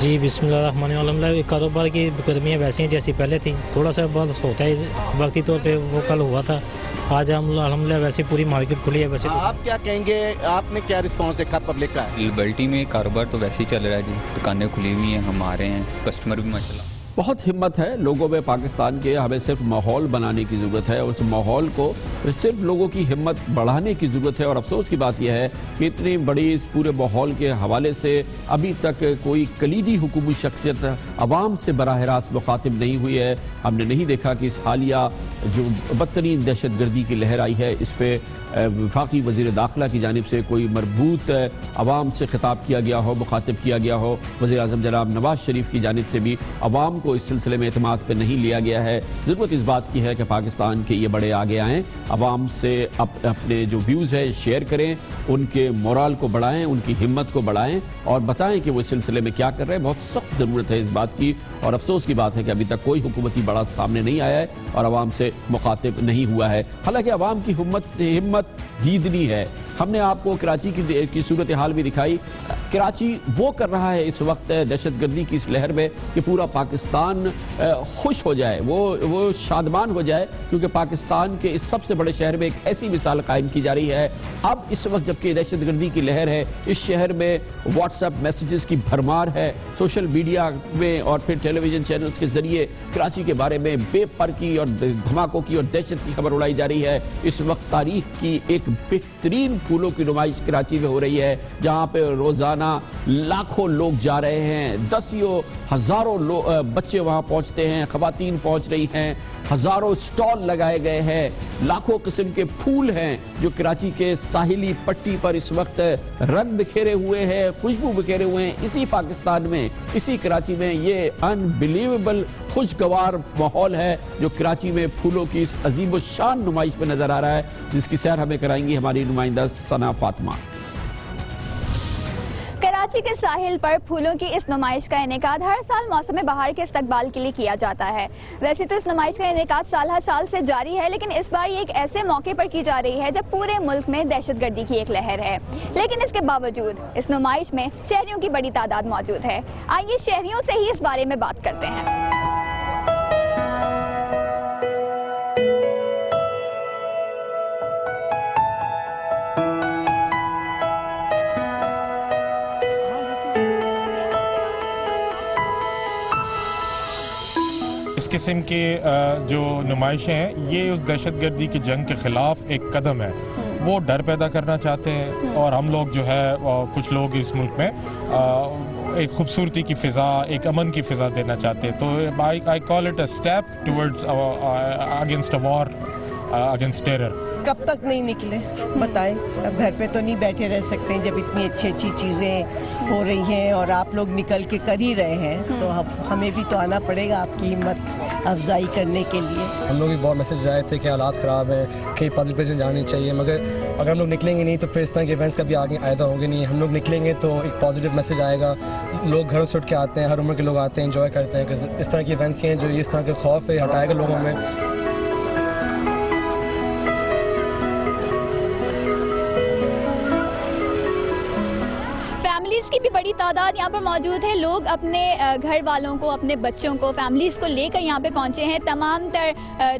Speaker 2: جی بسم اللہ الرحمن الرحیم. کاروبار کی گرمیاں ویسی ہیں جیسی پہلے تھیں, تھوڑا سا بس ہوتا ہے وقتی طور پہ, وہ کل ہوا تھا. آج ہم الحمدللہ ویسے پوری مارکیٹ کھلی ہے. ویسے
Speaker 11: آپ کیا کہیں گے, آپ نے کیا رسپانس دیکھا پبلک کا؟
Speaker 12: لبرٹی میں کاروبار تو ویسے ہی چل رہا ہے جی, دکانیں کھلی ہوئی ہیں, ہم آ رہے ہیں, کسٹمر بھی ماشاءاللہ.
Speaker 1: بہت ہمت ہے لوگوں میں پاکستان کے. ہمیں صرف ماحول بنانے کی ضرورت ہے, اس ماحول کو صرف لوگوں کی ہمت بڑھانے کی ضرورت ہے. اور افسوس کی بات یہ ہے کہ اتنی بڑی اس پورے ماحول کے حوالے سے ابھی تک کوئی کلیدی حکومتی شخصیت عوام سے براہ راست مخاطب نہیں ہوئی ہے. ہم نے نہیں دیکھا کہ اس حالیہ جو بدترین دہشت گردی کی لہر آئی ہے, اس پہ وفاقی وزیر داخلہ کی جانب سے کوئی مربوط عوام سے خطاب کیا گیا ہو, مخاطب کیا گیا ہو. وزیر اعظم جناب نواز شریف کی جانب سے بھی عوام کو اس سلسلے میں اعتماد پہ نہیں لیا گیا ہے. ضرورت اس بات کی ہے کہ پاکستان کے یہ بڑے آگے آئیں, عوام سے اپنے جو ویوز ہیں شیئر کریں, ان کے مورال کو بڑھائیں, ان کی ہمت کو بڑھائیں اور بتائیں کہ وہ اس سلسلے میں کیا کر رہے ہیں. بہت سخت ضرورت ہے اس بات کی, اور افسوس کی بات ہے کہ ابھی تک کوئی حکومتی بڑا سامنے نہیں آیا ہے اور عوام سے مخاطب نہیں ہوا ہے. حالانکہ عوام کی ہمت دیدنی ہے. ہم نے آپ کو کراچی کی صورتحال بھی دکھائی. کراچی وہ کر رہا ہے اس وقت دہشت گردی کی اس لہر میں کہ پورا پاکستان خوش ہو جائے, وہ شادمان ہو جائے, کیونکہ پاکستان کے اس سب سے بڑے شہر میں ایک ایسی مثال قائم کی جا رہی ہے. اب اس وقت جبکہ دہشت گردی کی لہر ہے, اس شہر میں واٹس ایپ میسیجز کی بھرمار ہے, سوشل میڈیا میں اور پھر ٹیلی ویژن چینلز کے ذریعے کراچی کے بارے میں بے پر کی اور دھماکوں کی اور دہشت کی خبر اڑائی جا رہی ہے. اس وقت تاریخ کی ایک بہترین پھولوں کی نمائش کراچی میں ہو رہی ہے, جہاں پہ روزانہ لاکھوں لوگ جا رہے ہیں, دسیوں ہزاروں بچے وہاں پہنچتے ہیں, خواتین پہنچ رہی ہیں, ہزاروں سٹال لگائے گئے ہیں, لاکھوں قسم کے پھول ہیں جو کراچی کے ساحلی پٹی پر اس وقت رنگ بکھیرے ہوئے ہیں, خوشبو بکھیرے ہوئے ہیں. اسی پاکستان میں, اسی کراچی میں یہ انبلیویبل خوشگوار ماحول ہے جو کراچی میں پھولوں کی اس عظیم الشان نمائش پہ نظر آ رہا ہے, جس کی سیر ہمیں کرائیں گی ہماری نمائندہ ثنا فاطمہ.
Speaker 13: کراچی کے ساحل پر پھولوں کی اس نمائش کا انعقاد ہر سال موسم بہار کے استقبال کے لیے کیا جاتا ہے. ویسے تو اس نمائش کا انعقاد سال ہر سال سے جاری ہے, لیکن اس بار یہ ایک ایسے موقع پر کی جا رہی ہے جب پورے ملک میں دہشت گردی کی ایک لہر ہے. لیکن اس کے باوجود اس نمائش میں شہریوں کی بڑی تعداد موجود ہے. آئیے شہریوں سے ہی اس بارے میں بات کرتے ہیں.
Speaker 14: اس قسم کے جو نمائشیں ہیں یہ اس دہشت گردی کی جنگ کے خلاف ایک قدم ہے. وہ ڈر پیدا کرنا چاہتے ہیں اور ہم لوگ جو ہے کچھ لوگ اس ملک میں ایک خوبصورتی کی فضا, ایک امن کی فضا دینا چاہتے ہیں. تو I call it a step towards against a war against terror.
Speaker 15: کب تک نہیں نکلے بتائیں, اب گھر پہ تو نہیں بیٹھے رہ سکتے جب اتنی اچھی اچھی چیزیں ہو رہی ہیں اور آپ لوگ نکل کے کر ہی رہے ہیں, تو ہمیں بھی تو آنا پڑے گا آپ کی ہمت افزائی کرنے کے لیے.
Speaker 5: ہم لوگ بھی بہت میسج آئے تھے کہ حالات خراب ہیں, کہیں پبلک پلیس میں جانا نہیں چاہیے, مگر اگر ہم لوگ نکلیں گے نہیں تو پھر اس طرح کے ایونٹس کا بھی آگے آئیدہ ہوگے نہیں. ہم لوگ نکلیں گے تو ایک پازیٹیو میسج آئے گا, لوگ گھروں سے اٹھ کے آتے ہیں, ہر عمر کے لوگ آتے ہیں, انجوائے کرتے ہیں. کہ اس طرح کی ایونٹس ہیں جو اس طرح کے خوف ہے ہٹائے گا لوگوں میں.
Speaker 13: کی بھی بڑی تعداد یہاں پر موجود ہے. لوگ اپنے گھر والوں کو, اپنے بچوں کو, فیملیز کو لے کر یہاں پہ پہنچے ہیں. تمام تر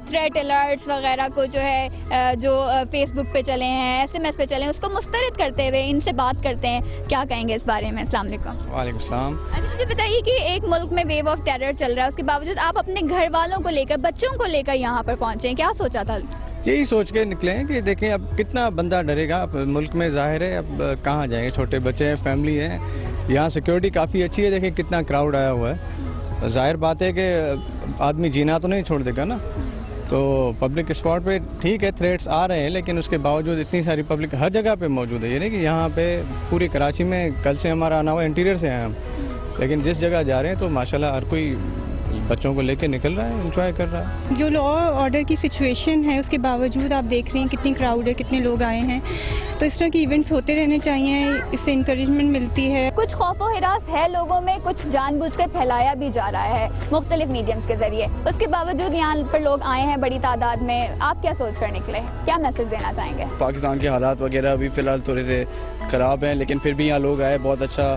Speaker 13: تھریٹ الرٹس وغیرہ کو جو ہے جو فیس بک پہ چلے ہیں, SMS پہ چلے ہیں, اس کو مسترد کرتے ہوئے ان سے بات کرتے ہیں. کیا کہیں گے اس بارے میں؟ السلام علیکم.
Speaker 5: وعلیکم السلام.
Speaker 13: اچھا مجھے بتائیے کہ ایک ملک میں ویو آف ٹیرر چل رہا ہے, اس کے باوجود آپ اپنے گھر والوں کو لے کر, بچوں کو لے کر یہاں پر پہنچے ہیں, کیا سوچا تھا؟
Speaker 5: یہی سوچ کے نکلے ہیں کہ دیکھیں اب کتنا بندہ ڈرے گا. اب ملک میں ظاہر ہے اب کہاں جائیں گے, چھوٹے بچے ہیں, فیملی ہیں. یہاں سیکیورٹی کافی اچھی ہے, دیکھیں کتنا کراؤڈ آیا ہوا ہے. ظاہر بات ہے کہ آدمی جینا تو نہیں چھوڑ دے گا نا. تو پبلک اسپاٹ پہ ٹھیک ہے تھریٹس آ رہے ہیں, لیکن اس کے باوجود اتنی ساری پبلک ہر جگہ پہ موجود ہے. یہ نہیں کہ یہاں پہ پوری کراچی میں کل سے ہمارا آنا ہوا, انٹیریئر سے ہیں ہم, لیکن جس جگہ جا رہے ہیں تو ماشاءاللہ ہر کوئی بچوں کو لے کے نکل رہا ہے, انجوائے کر رہا ہے.
Speaker 3: جو لا آرڈر کی سچویشن ہے اس کے باوجود آپ دیکھ رہے ہیں کتنی کراؤڈ ہے, کتنے لوگ آئے ہیں. تو اس طرح کی ایونٹس ہوتے رہنے چاہیے, اس سے انکریجمنٹ ملتی ہے.
Speaker 13: کچھ خوف و ہراس ہے لوگوں میں, کچھ جان بوجھ کر پھیلایا بھی جا رہا ہے مختلف میڈیمز کے ذریعے. اس کے باوجود یہاں پر لوگ آئے ہیں بڑی تعداد میں. آپ کیا سوچ کر نکلے, کیا میسج دینا چاہیں گے؟
Speaker 5: پاکستان کے حالات وغیرہ ابھی فی الحال تھوڑے سے خراب ہیں, لیکن پھر بھی یہاں لوگ آئے, بہت اچھا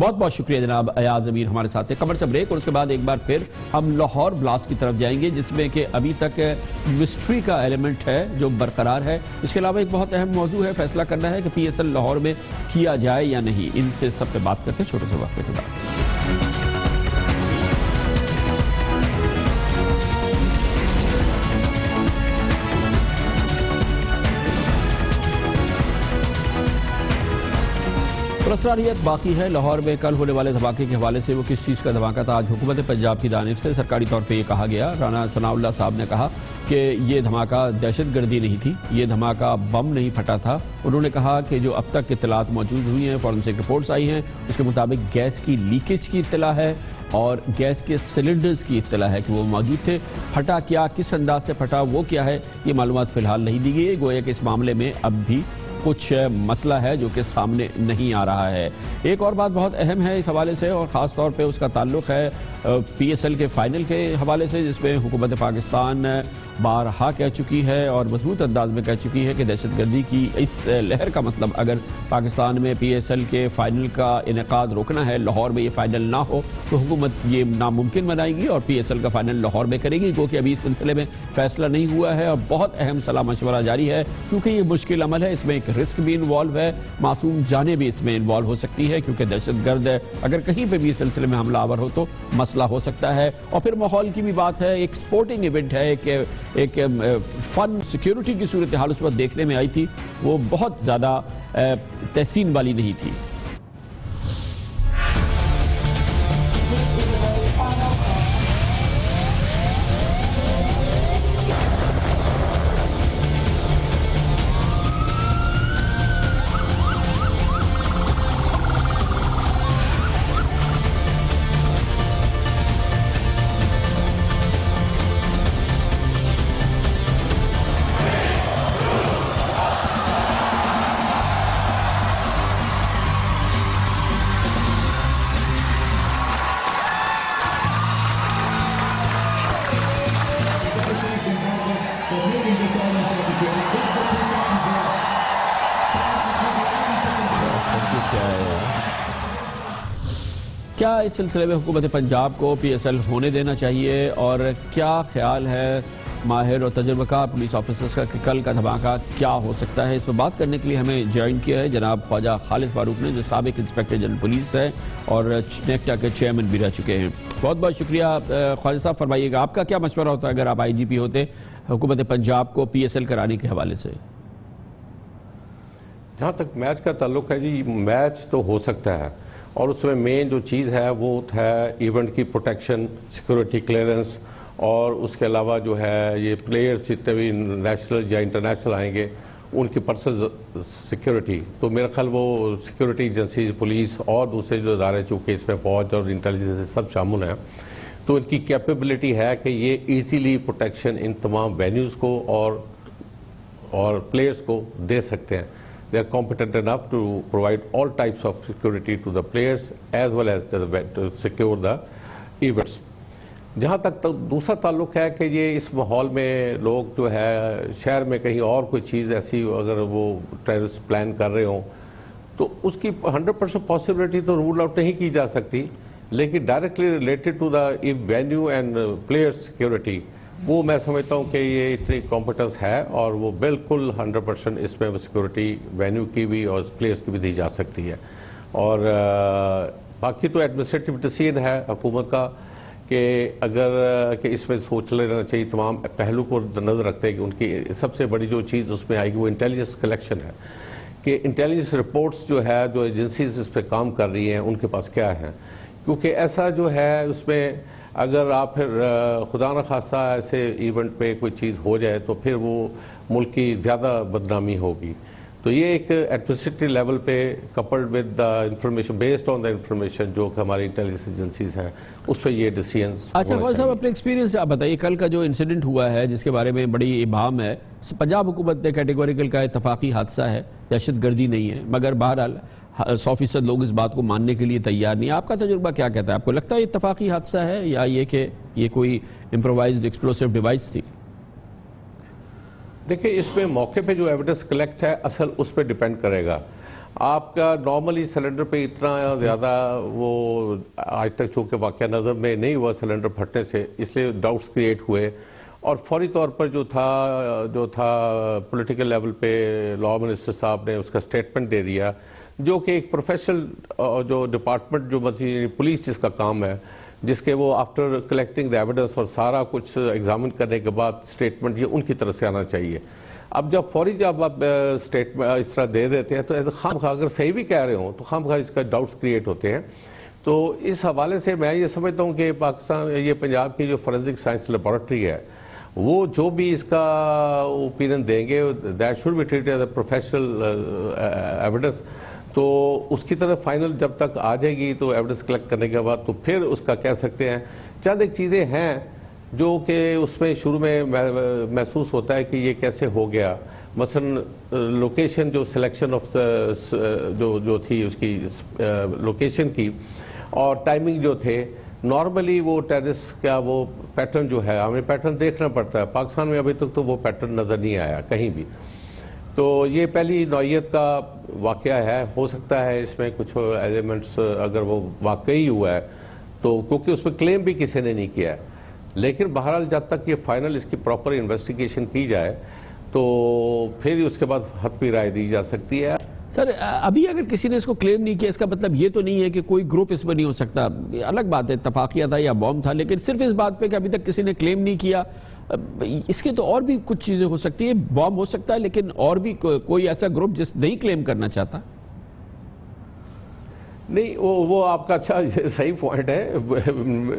Speaker 1: بہت بہت شکریہ جناب ایاز امیر ہمارے ساتھ تھے. کمر سے بریک اور اس کے بعد ایک بار پھر ہم لاہور بلاسٹ کی طرف جائیں گے جس میں کہ ابھی تک مسٹری کا ایلیمنٹ ہے جو برقرار ہے. اس کے علاوہ ایک بہت اہم موضوع ہے, فیصلہ کرنا ہے کہ پی ایس ایل لاہور میں کیا جائے یا نہیں. ان پہ سب پہ بات کرتے ہیں چھوٹے سے وقفے کے بعد. اسراریت باقی ہے. لاہور میں کل ہونے والے دھماکے کے حوالے سے وہ کس چیز کا دھماکہ تھا, آج حکومت پنجاب کی جانب سے سرکاری طور پہ یہ کہا گیا. رانا ثناء اللہ صاحب نے کہا کہ یہ دھماکہ دہشت گردی نہیں تھی, یہ دھماکہ بم نہیں پھٹا تھا. انہوں نے کہا کہ جو اب تک اطلاعات موجود ہوئی ہیں, فورنسک رپورٹس آئی ہیں, اس کے مطابق گیس کی لیکیج کی اطلاع ہے اور گیس کے سلنڈرز کی اطلاع ہے کہ وہ موجود تھے. پھٹا کیا, کس انداز سے پھٹا, وہ کیا ہے, یہ معلومات فی الحال نہیں دی گئی ہے. گویا کہ اس معاملے میں اب بھی کچھ مسئلہ ہے جو کہ سامنے نہیں آ رہا ہے. ایک اور بات بہت اہم ہے اس حوالے سے اور خاص طور پہ اس کا تعلق ہے پی ایس ایل کے فائنل کے حوالے سے, جس میں حکومت پاکستان بارہا کہہ چکی ہے اور مضبوط انداز میں کہہ چکی ہے کہ دہشت گردی کی اس لہر کا مطلب اگر پاکستان میں پی ایس ایل کے فائنل کا انعقاد روکنا ہے, لاہور میں یہ فائنل نہ ہو, تو حکومت یہ ناممکن بنائے گی اور پی ایس ایل کا فائنل لاہور میں کرے گی, کیونکہ ابھی اس سلسلے میں فیصلہ نہیں ہوا ہے اور بہت اہم صلاح مشورہ جاری ہے, کیونکہ یہ مشکل عمل ہے. اس میں ایک رسک بھی انوالو ہے, معصوم جانیں بھی اس میں انوالو ہو سکتی ہے, کیونکہ دہشت گرد اگر کہیں پہ بھی اس سلسلے میں حملہ آور ہو تو مسئلہ ہو سکتا ہے. اور پھر ماحول کی بھی بات ہے, ایک سپورٹنگ ایونٹ ہے, ایک فن سیکیورٹی کی صورتحال اس وقت دیکھنے میں آئی تھی, وہ بہت زیادہ تحسین والی نہیں تھی. کیا اس سلسلے میں حکومت پنجاب کو پی ایس ایل ہونے دینا چاہیے, اور کیا خیال ہے ماہر اور تجربہ کار پولیس آفیسرز کا کہ کل کا دھماکہ کیا ہو سکتا ہے؟ اس پر بات کرنے کے لیے ہمیں جوائن کیا ہے جناب خواجہ خالد فاروق نے, جو سابق انسپیکٹر جنرل پولیس ہے اور نیکٹا کے چیئرمین بھی رہ چکے ہیں. بہت بہت شکریہ. خواجہ صاحب فرمائیے گا آپ کا کیا مشورہ ہوتا ہے اگر آپ آئی جی پی ہوتے حکومت پنجاب کو پی ایس ایل کرانے کے حوالے سے؟
Speaker 9: جہاں تک میچ کا تعلق ہے جی, میچ تو ہو سکتا ہے اور اس میں مین جو چیز ہے وہ ہے ایونٹ کی پروٹیکشن, سیکورٹی کلیئرنس, اور اس کے علاوہ جو ہے یہ پلیئرز جتنے بھی نیشنل یا انٹرنیشنل آئیں گے ان کی پرسنل سیکورٹی. تو میرا خیال وہ سیکورٹی ایجنسیز, پولیس اور دوسرے جو ادارے, چونکہ اس میں فوج اور انٹیلیجنس سب شامل ہیں, تو ان کی کیپیبلٹی ہے کہ یہ ایزیلی پروٹیکشن ان تمام وینیوز کو اور پلیئرز کو دے سکتے ہیں. They are competent enough to provide all types of security to the players as well as to secure the events. جہاں تک دوسرا تعلق ہے کہ یہ اس ماحول میں لوگ جو ہے شہر میں کہیں اور کوئی چیز ایسی اگر وہ ٹیررسٹ پلان کر رہے ہوں تو اس کی 100% پاسبلٹی تو رول آؤٹ نہیں کی جا سکتی, لیکن directly related to the venue and player security وہ میں سمجھتا ہوں کہ یہ اتنی کمپیٹنس ہے اور وہ بالکل 100% اس میں سیکورٹی وینیو کی بھی اور پلیئرس کی بھی دی جا سکتی ہے. اور باقی تو ایڈمنسٹریٹو ڈیسیژن ہے حکومت کا کہ اگر کہ اس میں سوچ لینا چاہیے, تمام پہلو کو نظر رکھتے ہیں کہ ان کی سب سے بڑی جو چیز اس میں آئے گی وہ انٹیلیجنس کلیکشن ہے, کہ انٹیلیجنس رپورٹس جو ہے جو ایجنسیز اس پہ کام کر رہی ہیں ان کے پاس کیا ہیں, کیونکہ ایسا جو ہے اس میں اگر آپ پھر خدا نخواستہ ایسے ایونٹ پہ کوئی چیز ہو جائے تو پھر وہ ملک کی زیادہ بدنامی ہوگی. تو یہ ایک ایڈمنسٹریٹو لیول پہ coupled with the information, based on the information جو کہ ہماری انٹیلیجنس ایجنسیز ہیں, اس پہ یہ ڈیسیژنز.
Speaker 1: اچھا خواجہ صاحب, اپنے ایکسپیرینس سے آپ بتائیے, کل کا جو انسیڈنٹ ہوا ہے جس کے بارے میں بڑی ابہام ہے, پنجاب حکومت نے کیٹیگوریکل کا اتفاقی حادثہ ہے, دہشت گردی نہیں ہے, مگر بہرحال 100% لوگ اس بات کو ماننے کے لیے تیار نہیں. آپ کا تجربہ کیا کہتا ہے؟ آپ کو لگتا ہے اتفاقی حادثہ ہے یا یہ کہ یہ کوئی امپرووائزڈ ایکسپلوسیو ڈیوائس تھی؟
Speaker 9: دیکھیں اس میں موقع پہ جو ایویڈنس کلیکٹ ہے اصل اس پہ ڈیپینڈ کرے گا. آپ کا نارملی سلنڈر پہ اتنا زیادہ وہ آج تک چونکہ واقعہ نظر میں نہیں ہوا سلنڈر پھٹنے سے، اس لیے ڈاؤٹس کریٹ ہوئے، اور فوری طور پر جو تھا پولیٹیکل لیول پہ لا منسٹر صاحب نے اس کا سٹیٹمنٹ دے دیا، جو کہ ایک پروفیشنل جو ڈپارٹمنٹ جو پولیس جس کا کام ہے، جس کے وہ آفٹر کلیکٹنگ دا ایویڈنس اور سارا کچھ ایگزامن کرنے کے بعد سٹیٹمنٹ یہ ان کی طرف سے آنا چاہیے۔ اب جب آپ سٹیٹمنٹ اس طرح دے دیتے ہیں تو خام خواہ اگر صحیح بھی کہہ رہے ہوں تو خام خواہ اس کا ڈاؤٹس کریٹ ہوتے ہیں۔ تو اس حوالے سے میں یہ سمجھتا ہوں کہ پاکستان یہ پنجاب کی جو فورینسک سائنس لیبارٹری ہے وہ جو بھی اس کا اوپینین دیں گے that should be treated as a professional evidence, تو اس کی طرف فائنل جب تک آ جائے گی تو ایویڈنس کلیکٹ کرنے کے بعد تو پھر اس کا کہہ سکتے ہیں۔ چند ایک چیزیں ہیں جو کہ اس میں شروع میں محسوس ہوتا ہے کہ یہ کیسے ہو گیا، مثلا لوکیشن جو سلیکشن آف جو تھی اس کی لوکیشن کی اور ٹائمنگ جو تھے، نارملی وہ ٹیررس کا وہ پیٹرن جو ہے ہمیں پیٹرن دیکھنا پڑتا ہے، پاکستان میں ابھی تک تو وہ پیٹرن نظر نہیں آیا کہیں بھی۔ تو یہ پہلی نوعیت کا واقعہ ہے، ہو سکتا ہے اس میں کچھ ایلیمنٹس اگر وہ واقعی ہوا ہے تو کیونکہ اس پہ کلیم بھی کسی نے نہیں کیا ہے، لیکن بہرحال جب تک یہ فائنل اس کی پراپر انویسٹیگیشن کی جائے تو پھر اس کے بعد حتمی رائے دی جا سکتی ہے۔
Speaker 1: سر ابھی اگر کسی نے اس کو کلیم نہیں کیا اس کا مطلب یہ تو نہیں ہے کہ کوئی گروپ اس میں نہیں ہو سکتا، الگ بات ہے اتفاقیہ تھا یا بوم تھا، لیکن صرف اس بات پہ کہ ابھی تک کسی نے کلیم نہیں کیا، اس کے تو اور بھی کچھ چیزیں ہو سکتی ہیں، بوم ہو سکتا ہے لیکن اور بھی کوئی ایسا گروپ جس نہیں کلیم کرنا چاہتا۔
Speaker 9: نہیں وہ آپ کا اچھا صحیح پوائنٹ ہے،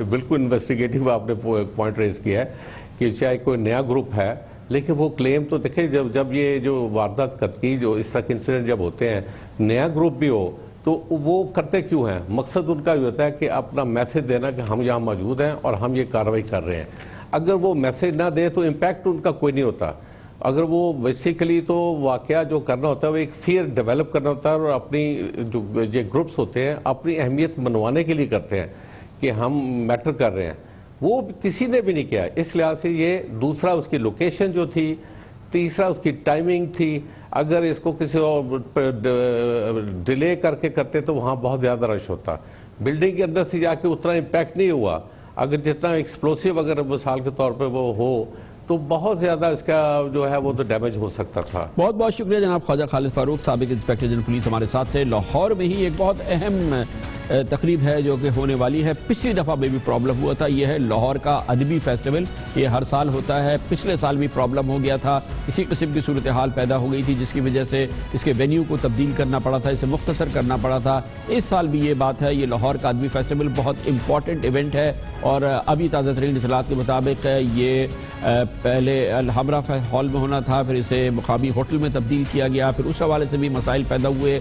Speaker 9: بالکل انویسٹیگیٹو آپ نے پوائنٹ ریز کیا ہے کہ چاہے کوئی نیا گروپ ہے لیکن وہ کلیم تو دیکھیں جب یہ جو واردات کی جو اس طرح کے انسیڈنٹ جب ہوتے ہیں نیا گروپ بھی ہو تو وہ کرتے کیوں ہیں؟ مقصد ان کا یہ ہوتا ہے کہ اپنا میسج دینا کہ ہم یہاں موجود ہیں اور ہم یہ کارروائی کر رہے ہیں۔ اگر وہ میسج نہ دے تو امپیکٹ ان کا کوئی نہیں ہوتا، اگر وہ بیسیکلی تو واقعہ جو کرنا ہوتا ہے وہ ایک فیئر ڈیولپ کرنا ہوتا ہے اور اپنی جو یہ گروپس ہوتے ہیں اپنی اہمیت منوانے کے لیے کرتے ہیں کہ ہم میٹر کر رہے ہیں، وہ کسی نے بھی نہیں کیا۔ اس لحاظ سے یہ دوسرا اس کی لوکیشن جو تھی، تیسرا اس کی ٹائمنگ تھی، اگر اس کو کسی اور ڈیلے کر کے کرتے تو وہاں بہت زیادہ رش ہوتا، بلڈنگ کے اندر سے جا کے اتنا امپیکٹ نہیں ہوا، اگر جتنا ایکسپلوسیو اگر مثال کے طور پہ وہ ہو تو بہت زیادہ اس کا جو ہے وہ تو ڈیمیج ہو سکتا تھا۔
Speaker 1: بہت بہت شکریہ جناب خواجہ خالد فاروق، سابق انسپیکٹر جنرل پولیس ہمارے ساتھ تھے۔ لاہور میں ہی ایک بہت اہم تقریب ہے جو کہ ہونے والی ہے، پچھلی دفعہ میں بھی پرابلم ہوا تھا، یہ ہے لاہور کا ادبی فیسٹیول، یہ ہر سال ہوتا ہے، پچھلے سال بھی پرابلم ہو گیا تھا، اسی قسم کی صورتحال پیدا ہو گئی تھی جس کی وجہ سے اس کے وینیو کو تبدیل کرنا پڑا تھا، اسے مختصر کرنا پڑا تھا۔ اس سال بھی یہ بات ہے، یہ لاہور کا ادبی فیسٹیول بہت امپورٹنٹ ایونٹ ہے اور ابھی تازہ ترین اطلاعات کے مطابق یہ پہلے الحمرہ ہال میں ہونا تھا، پھر اسے مقامی ہوٹل میں تبدیل کیا گیا، پھر اس حوالے سے بھی مسائل پیدا ہوئے۔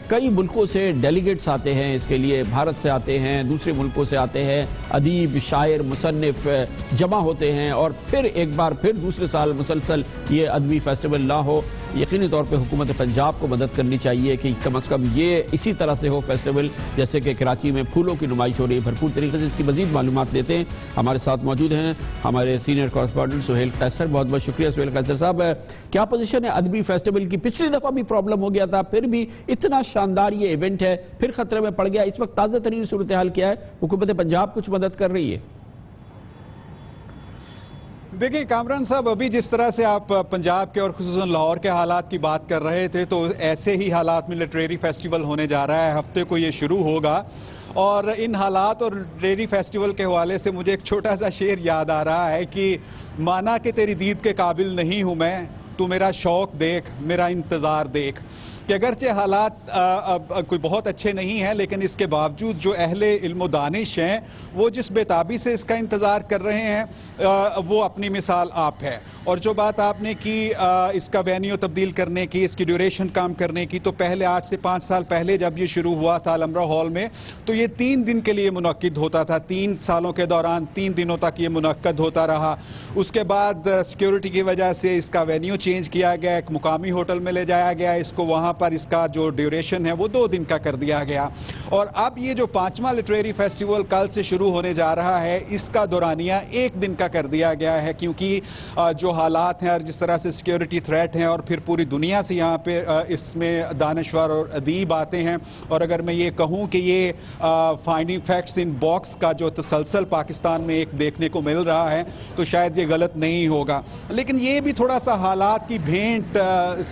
Speaker 1: کئی ملکوں سے ڈیلیگیٹس آتے ہیں اس کے لیے، بھارت سے آتے ہیں، دوسرے ملکوں سے آتے ہیں، ادیب، شاعر، مصنف جمع ہوتے ہیں اور پھر ایک بار پھر دوسرے سال مسلسل یہ ادبی فیسٹیول نہ ہو۔ یقینی طور پہ حکومت پنجاب کو مدد کرنی چاہیے کہ کم از کم یہ اسی طرح سے ہو فیسٹیول، جیسے کہ کراچی میں پھولوں کی نمائش ہو رہی ہے بھرپور طریقے سے۔ اس کی مزید معلومات لیتے ہیں، ہمارے ساتھ موجود ہیں ہمارے سینئر کورسپونڈنٹ سہیل قیصر۔ بہت بہت شکریہ سہیل قیصر صاحب، کیا پوزیشن ہے ادبی فیسٹیول کی؟ پچھلی دفعہ بھی پرابلم ہو گیا تھا، پھر بھی اتنا شاندار یہ ایونٹ ہے، پھر خطرے میں پڑ گیا، اس وقت تازہ ترین صورتحال کیا ہے؟ حکومت پنجاب کچھ مدد کر رہی ہے؟
Speaker 10: دیکھیں کامران صاحب، ابھی جس طرح سے آپ پنجاب کے اور خصوصاً لاہور کے حالات کی بات کر رہے تھے تو ایسے ہی حالات میں لٹریری فیسٹیول ہونے جا رہا ہے، ہفتے کو یہ شروع ہوگا، اور ان حالات اور لٹریری فیسٹیول کے حوالے سے مجھے ایک چھوٹا سا شعر یاد آ رہا ہے کہ مانا کہ تیری دید کے قابل نہیں ہوں میں، تو میرا شوق دیکھ، میرا انتظار دیکھ، کہ اگرچہ حالات کوئی بہت اچھے نہیں ہیں لیکن اس کے باوجود جو اہل علم و دانش ہیں وہ جس بےتابی سے اس کا انتظار کر رہے ہیں وہ اپنی مثال آپ ہے۔ اور جو بات آپ نے کی اس کا وینیو تبدیل کرنے کی، اس کی ڈیوریشن کام کرنے کی، تو پہلے 8 سے 5 سال پہلے جب یہ شروع ہوا تھا الحمرہ ہال میں تو یہ 3 دن کے لیے منعقد ہوتا تھا، 3 سالوں کے دوران 3 دنوں تک یہ منعقد ہوتا رہا۔ اس کے بعد سیکیورٹی کی وجہ سے اس کا وینیو چینج کیا گیا، ایک مقامی ہوٹل میں لے جایا گیا، اس کو وہاں پر اس کا جو ڈیوریشن ہے وہ 2 دن کا کر دیا گیا۔ اور اب یہ جو 5واں لٹریری فیسٹیول کل سے شروع ہونے جا رہا ہے، اس کا دورانیہ 1 دن کا کر دیا گیا ہے، کیونکہ جو حالات ہیں اور جس طرح سے سیکیورٹی تھریٹ ہیں اور پھر پوری دنیا سے یہاں پہ اس میں دانشور اور ادیب آتے ہیں، اور اگر میں یہ کہوں کہ یہ فائنڈنگ فیکٹس ان باکس کا جو تسلسل پاکستان میں ایک دیکھنے کو مل رہا ہے تو شاید یہ غلط نہیں ہوگا، لیکن یہ بھی تھوڑا سا حالات کی بھینٹ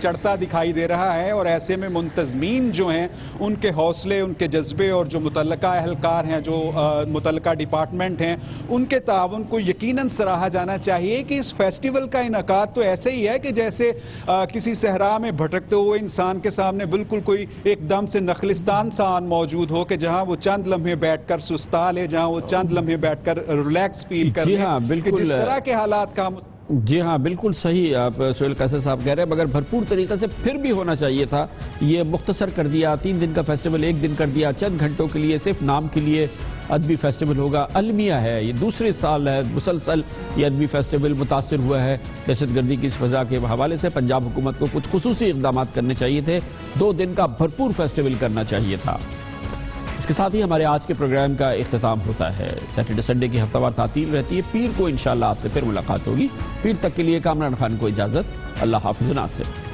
Speaker 10: چڑھتا دکھائی دے رہا ہے، اور ایسے میں منتظمین جو ہیں ان کے حوصلے، ان کے جذبے اور جو متعلقہ اہلکار ہیں، جو متعلقہ ڈپارٹمنٹ ہیں، ان کے تعاون کو یقیناً سراہا جانا چاہیے کہ اس فیسٹیول کا انعقاد تو ایسے ہی ہے کہ جیسے کسی صحرا میں بھٹکتے ہوئے انسان کے سامنے بالکل کوئی ایک دم سے نخلستان سان موجود ہو کہ جہاں وہ چند لمحے بیٹھ کر سستا لے، جہاں وہ چند لمحے بیٹھ کر ریلیکس فیل کر لے، کہ جس طرح کے حالات کا
Speaker 1: جی ہاں بالکل صحیح آپ سہیل قیصر صاحب کہہ رہے ہیں، مگر بھرپور طریقے سے پھر بھی ہونا چاہیے تھا، یہ مختصر کر دیا، 3 دن کا فیسٹیول 1 دن کر دیا، چند گھنٹوں کے لیے صرف نام کے لیے ادبی فیسٹیول ہوگا۔ المیہ ہے، یہ دوسرے سال ہے مسلسل یہ ادبی فیسٹیول متاثر ہوا ہے دہشت گردی کی اس فضا کے حوالے سے۔ پنجاب حکومت کو کچھ خصوصی اقدامات کرنے چاہیے تھے، 2 دن کا بھرپور فیسٹیول کرنا چاہیے تھا۔ اس کے ساتھ ہی ہمارے آج کے پروگرام کا اختتام ہوتا ہے۔ سیٹرڈے سنڈے کی ہفتہ وار تعطیل رہتی ہے، پیر کو انشاءاللہ آپ سے پھر ملاقات ہوگی۔ پیر تک کے لیے کامران خان کو اجازت، اللہ حافظ و ناصر۔